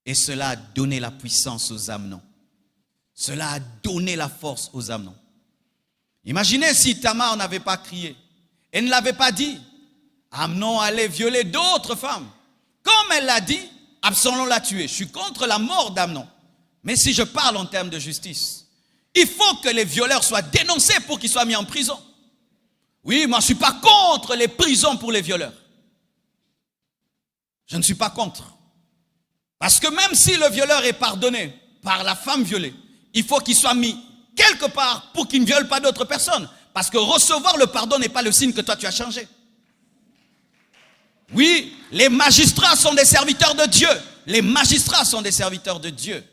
Et cela a donné la puissance aux Amnon. Cela a donné la force aux Amnon. Imaginez si Tamar n'avait pas crié et ne l'avait pas dit. Amnon allait violer d'autres femmes. Comme elle l'a dit, Absalom l'a tué. Je suis contre la mort d'Amnon. Mais si je parle en termes de justice, il faut que les violeurs soient dénoncés pour qu'ils soient mis en prison. Oui, moi je ne suis pas contre les prisons pour les violeurs. Je ne suis pas contre. Parce que même si le violeur est pardonné par la femme violée, il faut qu'il soit mis quelque part pour qu'il ne viole pas d'autres personnes. Parce que recevoir le pardon n'est pas le signe que toi tu as changé. Oui, les magistrats sont des serviteurs de Dieu. Les magistrats sont des serviteurs de Dieu.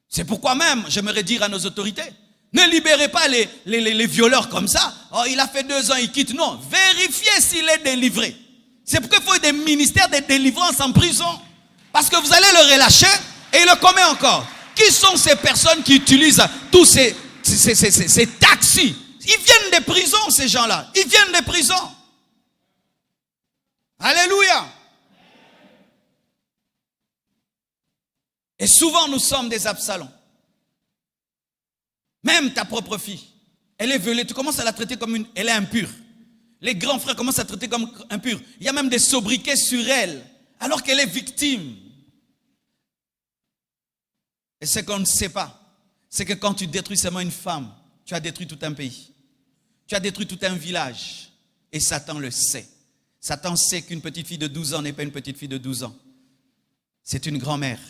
C'est pourquoi même, j'aimerais dire à nos autorités, ne libérez pas les violeurs comme ça. Oh, il a fait 2 ans, il quitte. Non, vérifiez s'il est délivré. C'est pourquoi il faut des ministères de délivrance en prison. Parce que vous allez le relâcher et il le commet encore. Qui sont ces personnes qui utilisent tous ces taxis? Ils viennent des prisons, ces gens-là. Ils viennent des prisons. Alléluia. Et souvent, nous sommes des Absalom. Même ta propre fille, elle est violée. Tu commences à la traiter comme elle est impure. Les grands frères commencent à la traiter comme impure. Il y a même des sobriquets sur elle, alors qu'elle est victime. Et ce qu'on ne sait pas, c'est que quand tu détruis seulement une femme, tu as détruit tout un pays. Tu as détruit tout un village. Et Satan le sait. Satan sait qu'une petite fille de 12 ans n'est pas une petite fille de 12 ans. C'est une grand-mère.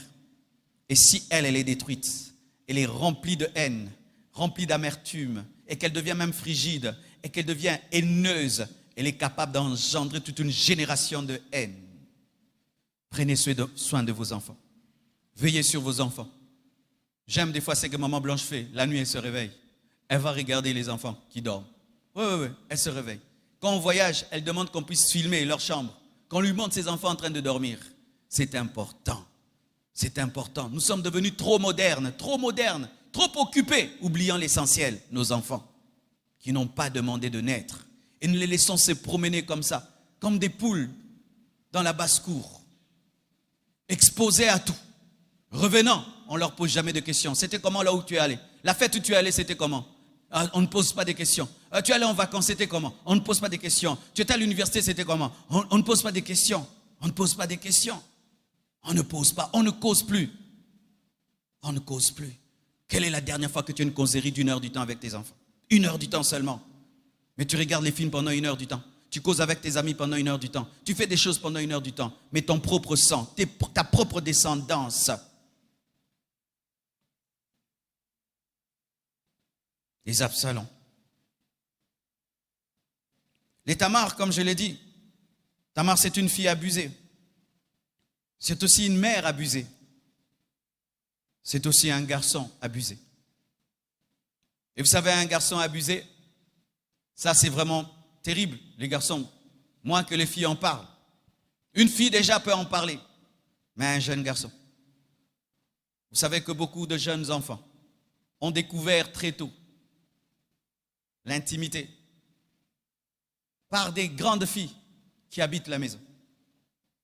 Et si elle est détruite, elle est remplie de haine, remplie d'amertume, et qu'elle devient même frigide, et qu'elle devient haineuse, elle est capable d'engendrer toute une génération de haine. Prenez soin de vos enfants. Veillez sur vos enfants. J'aime des fois ce que maman Blanche fait. La nuit, elle se réveille. Elle va regarder les enfants qui dorment. Oui, elle se réveille. Quand on voyage, elle demande qu'on puisse filmer leur chambre. Qu'on lui montre ses enfants en train de dormir. C'est important. C'est important. Nous sommes devenus trop modernes, trop occupés, oubliant l'essentiel, nos enfants, qui n'ont pas demandé de naître. Et nous les laissons se promener comme ça, comme des poules dans la basse-cour, exposés à tout. Revenant, on ne leur pose jamais de questions. C'était comment là où tu es allé? La fête où tu es allé, c'était comment? On ne pose pas de questions. Tu es allé en vacances, c'était comment? On ne pose pas de questions. Tu étais à l'université, c'était comment? On ne pose pas de questions. On ne pose pas de questions. On ne pose pas, on ne cause plus. On ne cause plus. Quelle est la dernière fois que tu as une causerie d'1 heure du temps avec tes enfants? 1 heure du temps seulement. Mais tu regardes les films pendant 1 heure du temps. Tu causes avec tes amis pendant 1 heure du temps. Tu fais des choses pendant 1 heure du temps. Mais ton propre sang, ta propre descendance. Les Absalom. Les Tamar, comme je l'ai dit. Tamar, c'est une fille abusée. C'est aussi une mère abusée. C'est aussi un garçon abusé. Et vous savez, un garçon abusé, ça c'est vraiment terrible, les garçons. Moins que les filles en parlent. Une fille déjà peut en parler, mais un jeune garçon. Vous savez que beaucoup de jeunes enfants ont découvert très tôt l'intimité par des grandes filles qui habitent la maison.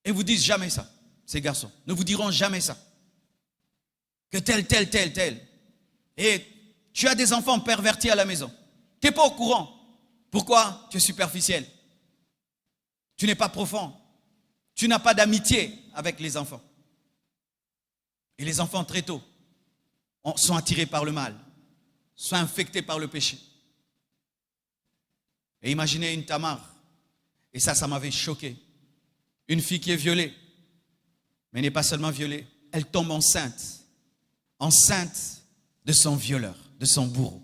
Et vous disent jamais ça, ces garçons ne vous diront jamais ça. Que tel. Et tu as des enfants pervertis à la maison. Tu n'es pas au courant. Pourquoi? Tu es superficiel. Tu n'es pas profond. Tu n'as pas d'amitié avec les enfants. Et les enfants très tôt sont attirés par le mal, sont infectés par le péché. Et imaginez une Tamar, et ça m'avait choqué. Une fille qui est violée, mais n'est pas seulement violée, elle tombe enceinte de son violeur, de son bourreau.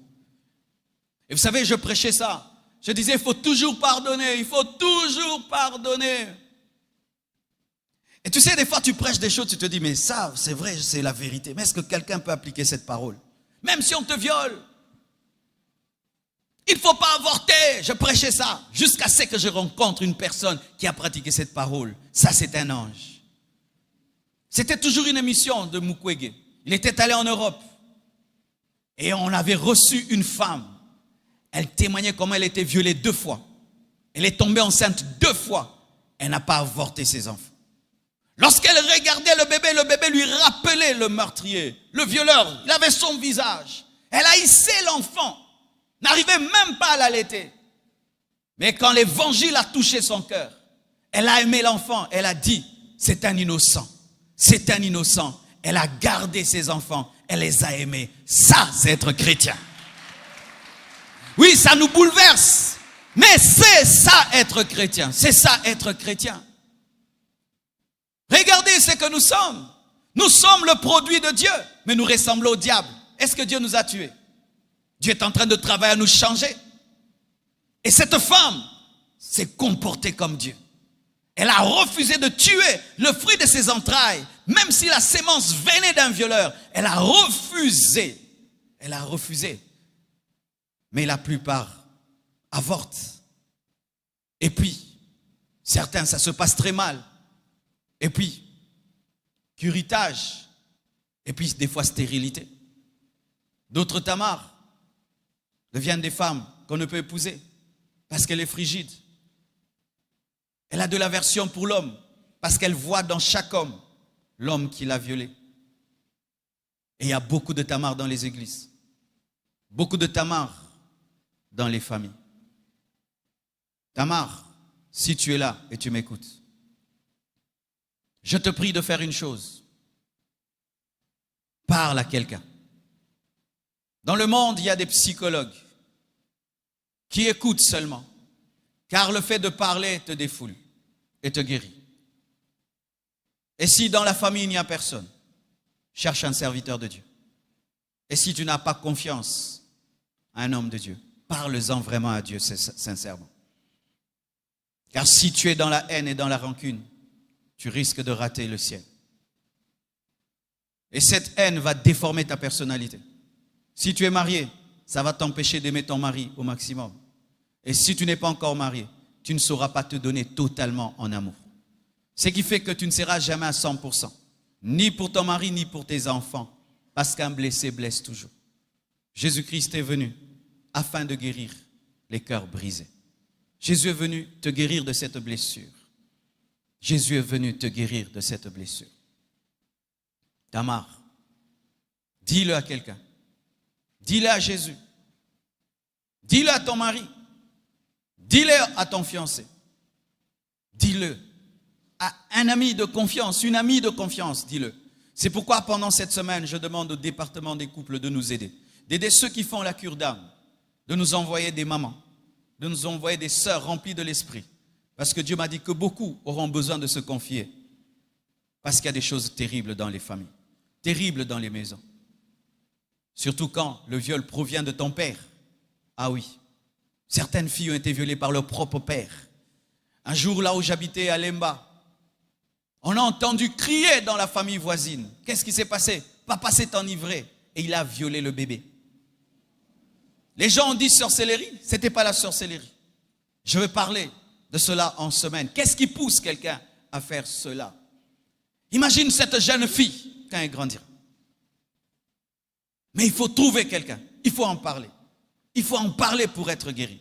Et vous savez, je prêchais ça. Je disais, il faut toujours pardonner, il faut toujours pardonner. Et tu sais, des fois, tu prêches des choses, tu te dis, mais ça, c'est vrai, c'est la vérité. Mais est-ce que quelqu'un peut appliquer cette parole? Même si on te viole, il ne faut pas avorter. Je prêchais ça jusqu'à ce que je rencontre une personne qui a pratiqué cette parole. Ça, c'est un ange. C'était toujours une émission de Mukwege. Il était allé en Europe. Et on avait reçu une femme. Elle témoignait comment elle était violée 2 fois. Elle est tombée enceinte 2 fois. Elle n'a pas avorté ses enfants. Lorsqu'elle regardait le bébé lui rappelait le meurtrier, le violeur. Il avait son visage. Elle haïssait l'enfant. N'arrivait même pas à l'allaiter. Mais quand l'évangile a touché son cœur, elle a aimé l'enfant. Elle a dit, c'est un innocent. C'est un innocent. Elle a gardé ses enfants. Elle les a aimés. Ça, c'est être chrétien. Oui, ça nous bouleverse. Mais c'est ça être chrétien. C'est ça être chrétien. Regardez ce que nous sommes. Nous sommes le produit de Dieu, mais nous ressemblons au diable. Est-ce que Dieu nous a tués? Dieu est en train de travailler à nous changer. Et cette femme s'est comportée comme Dieu. Elle a refusé de tuer le fruit de ses entrailles, même si la sémence venait d'un violeur. Elle a refusé. Elle a refusé. Mais la plupart avortent. Et puis, certains, ça se passe très mal. Et puis, curettage. Et puis, des fois, stérilité. D'autres Tamar deviennent des femmes qu'on ne peut épouser parce qu'elle est frigide. Elle a de l'aversion pour l'homme parce qu'elle voit dans chaque homme l'homme qui l'a violée. Et il y a beaucoup de Tamar dans les églises. Beaucoup de Tamar dans les familles. Tamar, si tu es là et tu m'écoutes, je te prie de faire une chose. Parle à quelqu'un. Dans le monde, il y a des psychologues qui écoutent seulement, car le fait de parler te défoule et te guérit. Et si dans la famille il n'y a personne, cherche un serviteur de Dieu. Et si tu n'as pas confiance à un homme de Dieu, parle-en vraiment à Dieu sincèrement. Car si tu es dans la haine et dans la rancune, tu risques de rater le ciel. Et cette haine va déformer ta personnalité. Si tu es marié, ça va t'empêcher d'aimer ton mari au maximum. Et si tu n'es pas encore marié, tu ne sauras pas te donner totalement en amour. Ce qui fait que tu ne seras jamais à 100%. Ni pour ton mari, ni pour tes enfants. Parce qu'un blessé blesse toujours. Jésus-Christ est venu afin de guérir les cœurs brisés. Jésus est venu te guérir de cette blessure. Jésus est venu te guérir de cette blessure. Tamar, dis-le à quelqu'un. Dis-le à Jésus. Dis-le à ton mari. Dis-le à ton fiancé. Dis-le à un ami de confiance, une amie de confiance, dis-le. C'est pourquoi pendant cette semaine, je demande au département des couples de nous aider. D'aider ceux qui font la cure d'âme. De nous envoyer des mamans. De nous envoyer des sœurs remplies de l'esprit. Parce que Dieu m'a dit que beaucoup auront besoin de se confier. Parce qu'il y a des choses terribles dans les familles. Terribles dans les maisons. Surtout quand le viol provient de ton père. Ah oui. Certaines filles ont été violées par leur propre père. Un jour, là où j'habitais à Lemba, on a entendu crier dans la famille voisine. Qu'est-ce qui s'est passé? Papa s'est enivré et il a violé le bébé. Les gens ont dit sorcellerie. Ce n'était pas la sorcellerie. Je vais parler de cela en semaine. Qu'est-ce qui pousse quelqu'un à faire cela. Imagine cette jeune fille quand elle grandira. Mais il faut trouver quelqu'un. Il faut en parler. Il faut en parler pour être guéri.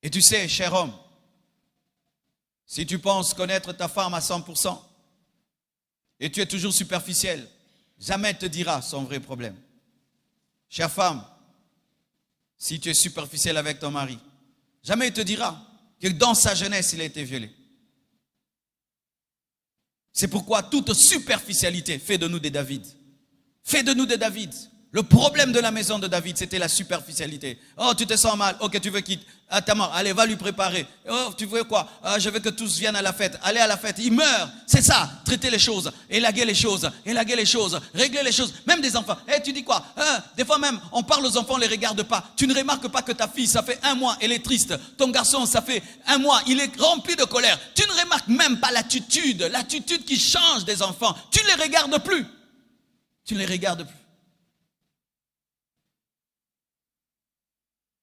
Et tu sais, cher homme, si tu penses connaître ta femme à 100% et tu es toujours superficiel, jamais elle te dira son vrai problème. Chère femme, si tu es superficiel avec ton mari, jamais il te dira que dans sa jeunesse, il a été violé. C'est pourquoi toute superficialité fait de nous des David. Fait de nous des David. Le problème de la maison de David, c'était la superficialité. Oh, tu te sens mal. Ok, tu veux quitter. Ah, Tamar, allez, va lui préparer. Oh, tu veux quoi? Ah, je veux que tous viennent à la fête. Allez à la fête. Il meurt. C'est ça. Traiter les choses. Élaguer les choses. Élaguer les choses. Régler les choses. Même des enfants. Eh, tu dis quoi? Des fois même, on parle aux enfants, on ne les regarde pas. Tu ne remarques pas que ta fille, ça fait 1 mois, elle est triste. Ton garçon, ça fait 1 mois, il est rempli de colère. Tu ne remarques même pas l'attitude qui change des enfants. Tu ne les regardes plus. Tu ne les regardes plus.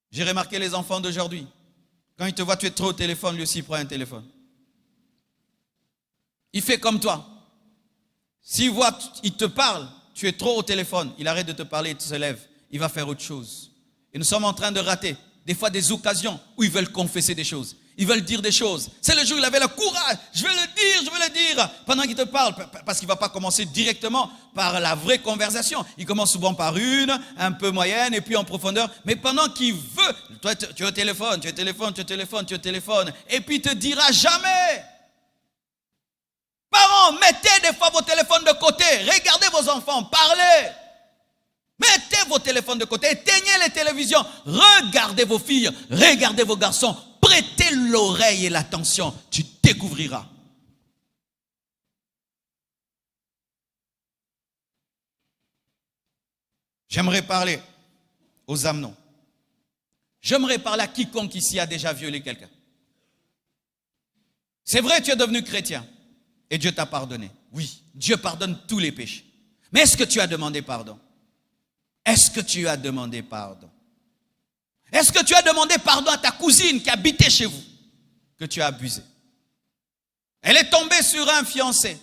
J'ai remarqué les enfants d'aujourd'hui. Quand ils te voient, tu es trop au téléphone, lui aussi prend un téléphone. Il fait comme toi. S'il voit, il te parle, tu es trop au téléphone, il arrête de te parler, il se lève, il va faire autre chose. Et nous sommes en train de rater des fois des occasions où ils veulent confesser des choses. Ils veulent dire des choses. C'est le jour où il avait le courage. Je vais le dire. Pendant qu'il te parle. Parce qu'il ne va pas commencer directement par la vraie conversation. Il commence souvent par une, un peu moyenne, et puis en profondeur. Mais pendant qu'il veut, toi tu es au téléphone, et puis il ne te dira jamais. Parents, mettez des fois vos téléphones de côté. Regardez vos enfants, parlez. Mettez vos téléphones de côté, éteignez les télévisions. Regardez vos filles, regardez vos garçons. Prêtez l'oreille et l'attention, tu découvriras. J'aimerais parler aux Amnon. J'aimerais parler à quiconque ici a déjà violé quelqu'un. C'est vrai, tu es devenu chrétien et Dieu t'a pardonné. Oui, Dieu pardonne tous les péchés. Mais est-ce que tu as demandé pardon? Est-ce que tu as demandé pardon? Est-ce que tu as demandé pardon à ta cousine qui habitait chez vous, que tu as abusé? Elle est tombée sur un fiancé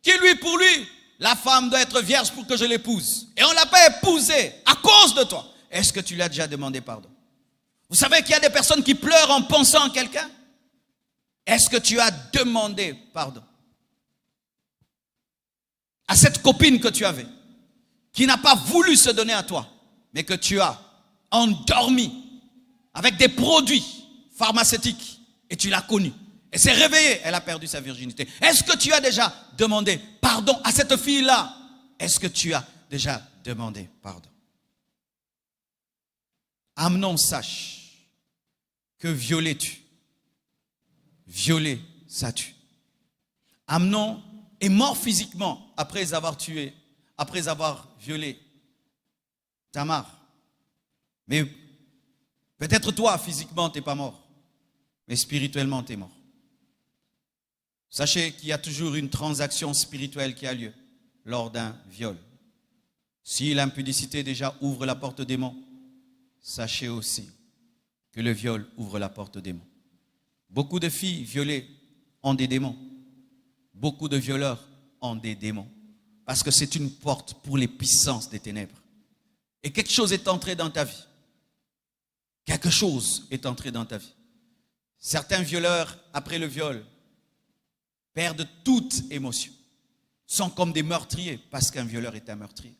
qui, pour lui, la femme doit être vierge pour que je l'épouse. Et on ne l'a pas épousée à cause de toi. Est-ce que tu lui as déjà demandé pardon? Vous savez qu'il y a des personnes qui pleurent en pensant à quelqu'un? Est-ce que tu as demandé pardon à cette copine que tu avais, qui n'a pas voulu se donner à toi, mais que tu as endormi avec des produits pharmaceutiques et tu l'as connue. Elle s'est réveillée, elle a perdu sa virginité. Est-ce que tu as déjà demandé pardon à cette fille-là? Est-ce que tu as déjà demandé pardon? Amnon, sache que violer tue. Violer, ça tue. Amnon est mort physiquement après avoir tué, après avoir violé Tamar. Mais peut-être toi, physiquement, tu n'es pas mort. Mais spirituellement, tu es mort. Sachez qu'il y a toujours une transaction spirituelle qui a lieu lors d'un viol. Si l'impudicité déjà ouvre la porte au démon, sachez aussi que le viol ouvre la porte au démon. Beaucoup de filles violées ont des démons. Beaucoup de violeurs ont des démons. Parce que c'est une porte pour les puissances des ténèbres. Et quelque chose est entré dans ta vie. Quelque chose est entré dans ta vie. Certains violeurs, après le viol, perdent toute émotion. Sont comme des meurtriers parce qu'un violeur est un meurtrier.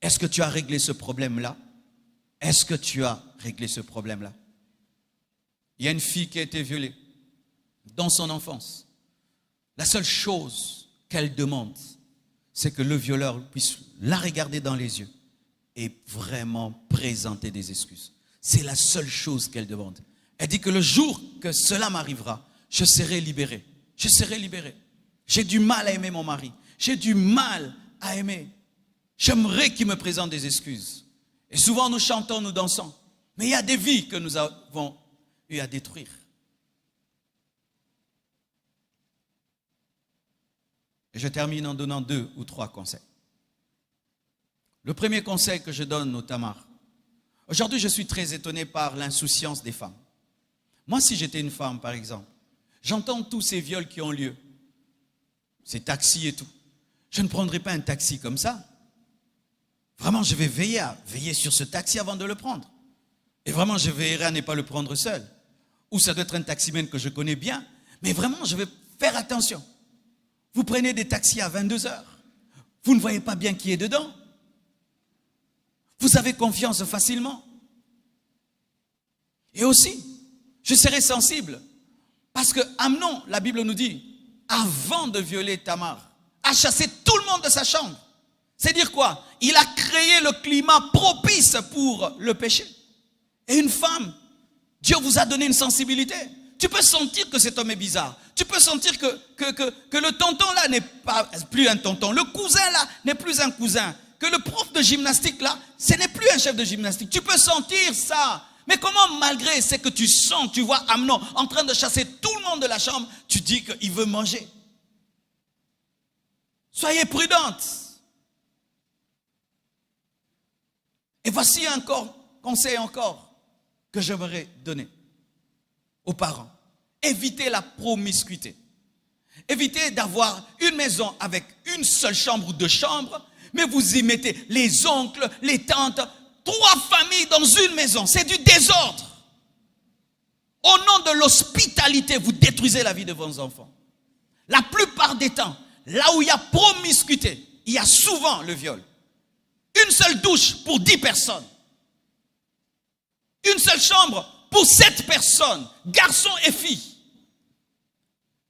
Est-ce que tu as réglé ce problème-là? Est-ce que tu as réglé ce problème-là? Il y a une fille qui a été violée dans son enfance. La seule chose qu'elle demande, c'est que le violeur puisse la regarder dans les yeux et vraiment présenter des excuses. C'est la seule chose qu'elle demande. Elle dit que le jour que cela m'arrivera, je serai libérée. Je serai libérée. J'ai du mal à aimer mon mari. J'ai du mal à aimer. J'aimerais qu'il me présente des excuses. Et souvent nous chantons, nous dansons. Mais il y a des vies que nous avons eu à détruire. Et je termine en donnant 2 ou 3 conseils. Le premier conseil que je donne aux Tamar. Aujourd'hui, je suis très étonné par l'insouciance des femmes. Moi, si j'étais une femme, par exemple, J'entends tous ces viols qui ont lieu. Ces taxis et tout. Je ne prendrai pas un taxi comme ça. Vraiment, je vais veiller sur ce taxi avant de le prendre. Et vraiment, je veillerai à ne pas le prendre seul. Ou ça doit être un taximène que je connais bien. Mais vraiment, je vais faire attention. Vous prenez des taxis à 22 heures. Vous ne voyez pas bien qui est dedans. Vous avez confiance facilement. Et aussi, je serai sensible. Parce que Amnon, la Bible nous dit, avant de violer Tamar, a chassé tout le monde de sa chambre. C'est dire quoi? Il a créé le climat propice pour le péché. Et une femme, Dieu vous a donné une sensibilité. Tu peux sentir que cet homme est bizarre. Tu peux sentir que le tonton là n'est pas plus un tonton. Le cousin là n'est plus un cousin. Que le prof de gymnastique là, ce n'est plus un chef de gymnastique. Tu peux sentir ça. Mais comment, malgré ce que tu sens, tu vois Amnon en train de chasser tout le monde de la chambre, tu dis qu'il veut manger. Soyez prudente. Et voici un conseil encore que j'aimerais donner aux parents. Évitez la promiscuité. Évitez d'avoir une maison avec une seule chambre ou deux chambres, mais vous y mettez les oncles, les tantes, 3 familles dans une maison. C'est du désordre. Au nom de l'hospitalité, vous détruisez la vie de vos enfants. La plupart des temps, là où il y a promiscuité, il y a souvent le viol. Une seule douche pour 10 personnes. Une seule chambre pour 7 personnes, garçons et filles.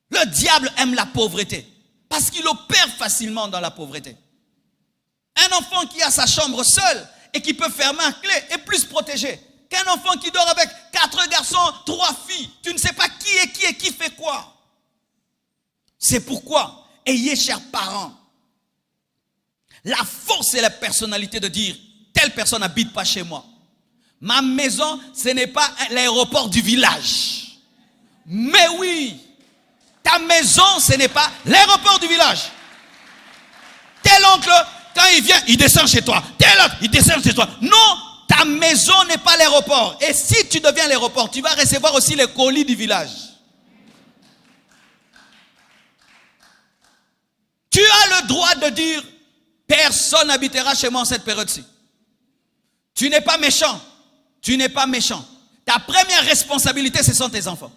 Le diable aime la pauvreté parce qu'il opère facilement dans la pauvreté. Un enfant qui a sa chambre seul et qui peut fermer à clé est plus protégé qu'un enfant qui dort avec 4 garçons, 3 filles. Tu ne sais pas qui est qui et qui fait quoi. C'est pourquoi, ayez, chers parents, la force et la personnalité de dire, telle personne n'habite pas chez moi. Ma maison, ce n'est pas l'aéroport du village. Mais oui, ta maison, ce n'est pas l'aéroport du village. Tel oncle, quand il vient, il descend chez toi. Tel autre, il descend chez toi. Non, ta maison n'est pas l'aéroport. Et si tu deviens l'aéroport, tu vas recevoir aussi les colis du village. Tu as le droit de dire, personne n'habitera chez moi en cette période-ci. Tu n'es pas méchant. Tu n'es pas méchant. Ta première responsabilité, ce sont tes enfants.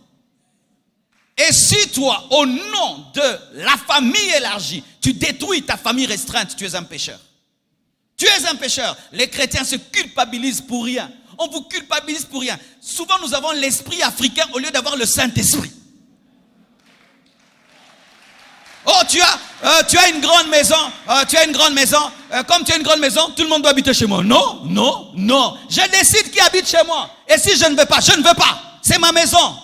Et si toi, au nom de la famille élargie, tu détruis ta famille restreinte, tu es un pécheur. Tu es un pécheur. Les chrétiens se culpabilisent pour rien. On vous culpabilise pour rien. Souvent, nous avons l'esprit africain au lieu d'avoir le Saint-Esprit. Oh, tu as une grande maison. Tu as une grande maison. Comme tu as une grande maison, tout le monde doit habiter chez moi. Non, non, non. Je décide qui habite chez moi. Et si je ne veux pas, je ne veux pas. C'est ma maison.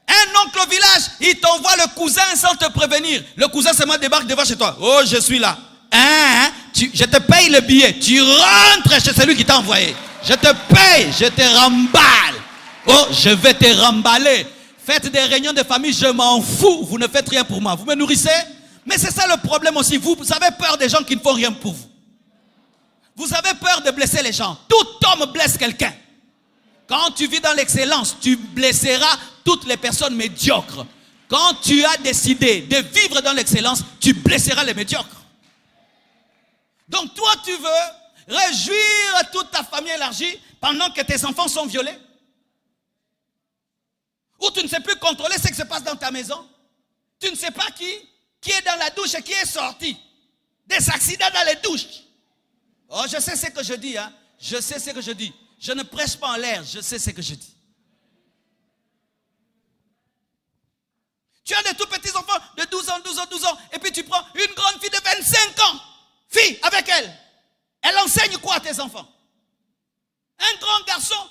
Un oncle au village, il t'envoie le cousin sans te prévenir. Le cousin seulement débarque devant chez toi. Oh, je suis là. Je te paye le billet. Tu rentres chez celui qui t'a envoyé. Je te paye, je te remballe. Oh, je vais te remballer. Faites des réunions de famille, je m'en fous. Vous ne faites rien pour moi. Vous me nourrissez? Mais c'est ça le problème aussi. Vous avez peur des gens qui ne font rien pour vous. Vous avez peur de blesser les gens. Tout homme blesse quelqu'un. Quand tu vis dans l'excellence, tu blesseras toutes les personnes médiocres. Quand tu as décidé de vivre dans l'excellence, tu blesseras les médiocres. Donc toi, tu veux réjouir toute ta famille élargie pendant que tes enfants sont violés? Ou tu ne sais plus contrôler ce qui se passe dans ta maison? Tu ne sais pas qui est dans la douche et qui est sorti. Des accidents dans les douches. Oh, je sais ce que je dis, hein. Je sais ce que je dis. Je ne prêche pas en l'air, je sais ce que je dis. Tu as des tout petits enfants de 12 ans, 12 ans, 12 ans, et puis tu prends une grande fille de 25 ans, fille avec elle. Elle enseigne quoi à tes enfants? Un grand garçon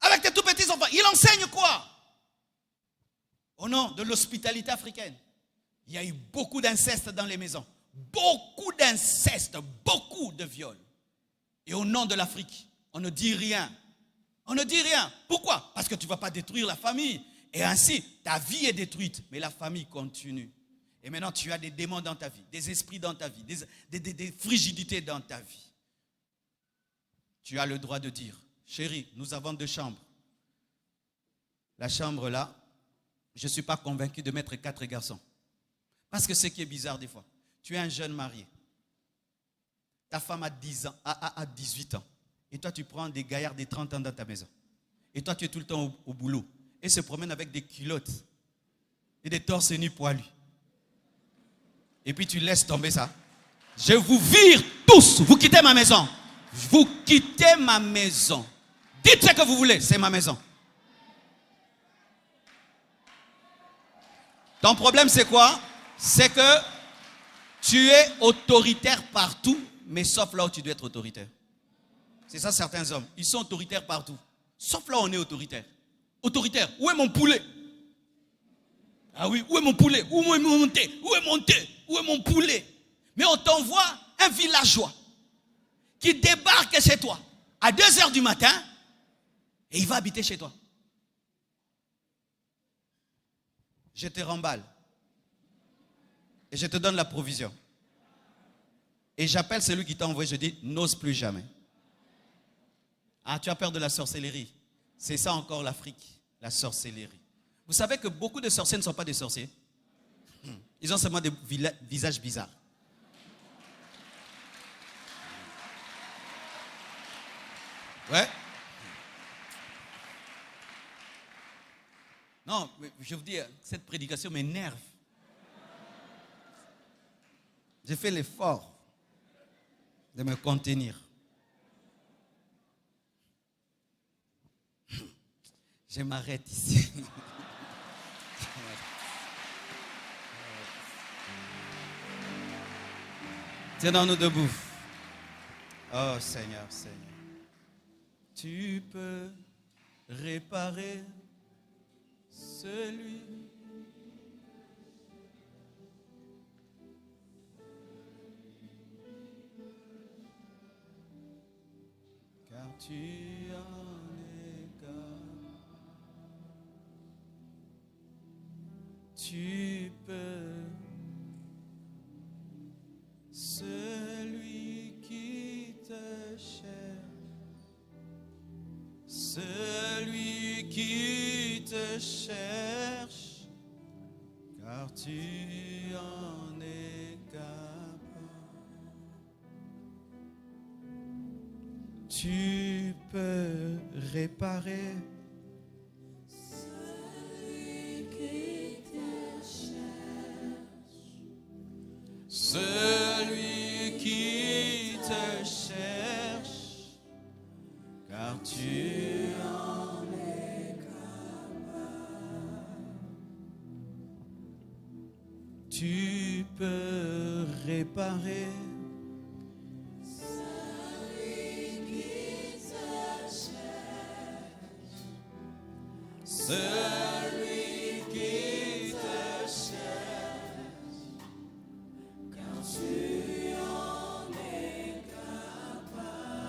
avec tes tout petits enfants, il enseigne quoi? Au nom de l'hospitalité africaine, il y a eu beaucoup d'inceste dans les maisons. Beaucoup d'inceste, beaucoup de viols. Et au nom de l'Afrique, on ne dit rien. On ne dit rien. Pourquoi? Parce que tu ne vas pas détruire la famille. Et ainsi, ta vie est détruite, mais la famille continue. Et maintenant, tu as des démons dans ta vie, des esprits dans ta vie, des frigidités dans ta vie. Tu as le droit de dire, chérie, nous avons 2 chambres. la chambre là, je ne suis pas convaincu de mettre 4 garçons. Parce que ce qui est bizarre des fois, tu es un jeune marié. Ta femme a 10 ans, a 18 ans. Et toi, tu prends des gaillards de 30 ans dans ta maison. Et toi, tu es tout le temps au boulot. Et se promène avec des culottes et des torses nus poilus. Et puis tu laisses tomber ça. Je vous vire tous. Vous quittez ma maison. Vous quittez ma maison. Dites ce que vous voulez, c'est ma maison. Ton problème, c'est quoi? C'est que tu es autoritaire partout, mais sauf là où tu dois être autoritaire. C'est ça certains hommes. Ils sont autoritaires partout. Sauf là où on est autoritaire. Autoritaire, où est mon poulet? Ah oui, où est mon poulet? Où est mon thé? Où est mon thé? Où est mon poulet? Mais on t'envoie un villageois qui débarque chez toi à 2h du matin et il va habiter chez toi. Je te remballe et je te donne la provision. Et j'appelle celui qui t'a envoyé, je dis, n'ose plus jamais. Ah, tu as peur de la sorcellerie. C'est ça encore l'Afrique, la sorcellerie. Vous savez que beaucoup de sorciers ne sont pas des sorciers. Ils ont seulement des visages bizarres. Ouais. Non, mais je vous dis, cette prédication m'énerve. J'ai fait l'effort de me contenir. Je m'arrête ici. Tenons-nous debout. Oh Seigneur, Seigneur. Tu peux réparer celui car tu en es capable. Tu peux celui qui te cherche, celui qui te cherche, car tu en es capable. Tu peux réparer celui qui te cherche, celui qui te cherche, car tu en es capable. Tu peux réparer celui qui te cherche, celui qui te cherche, car tu en es capable.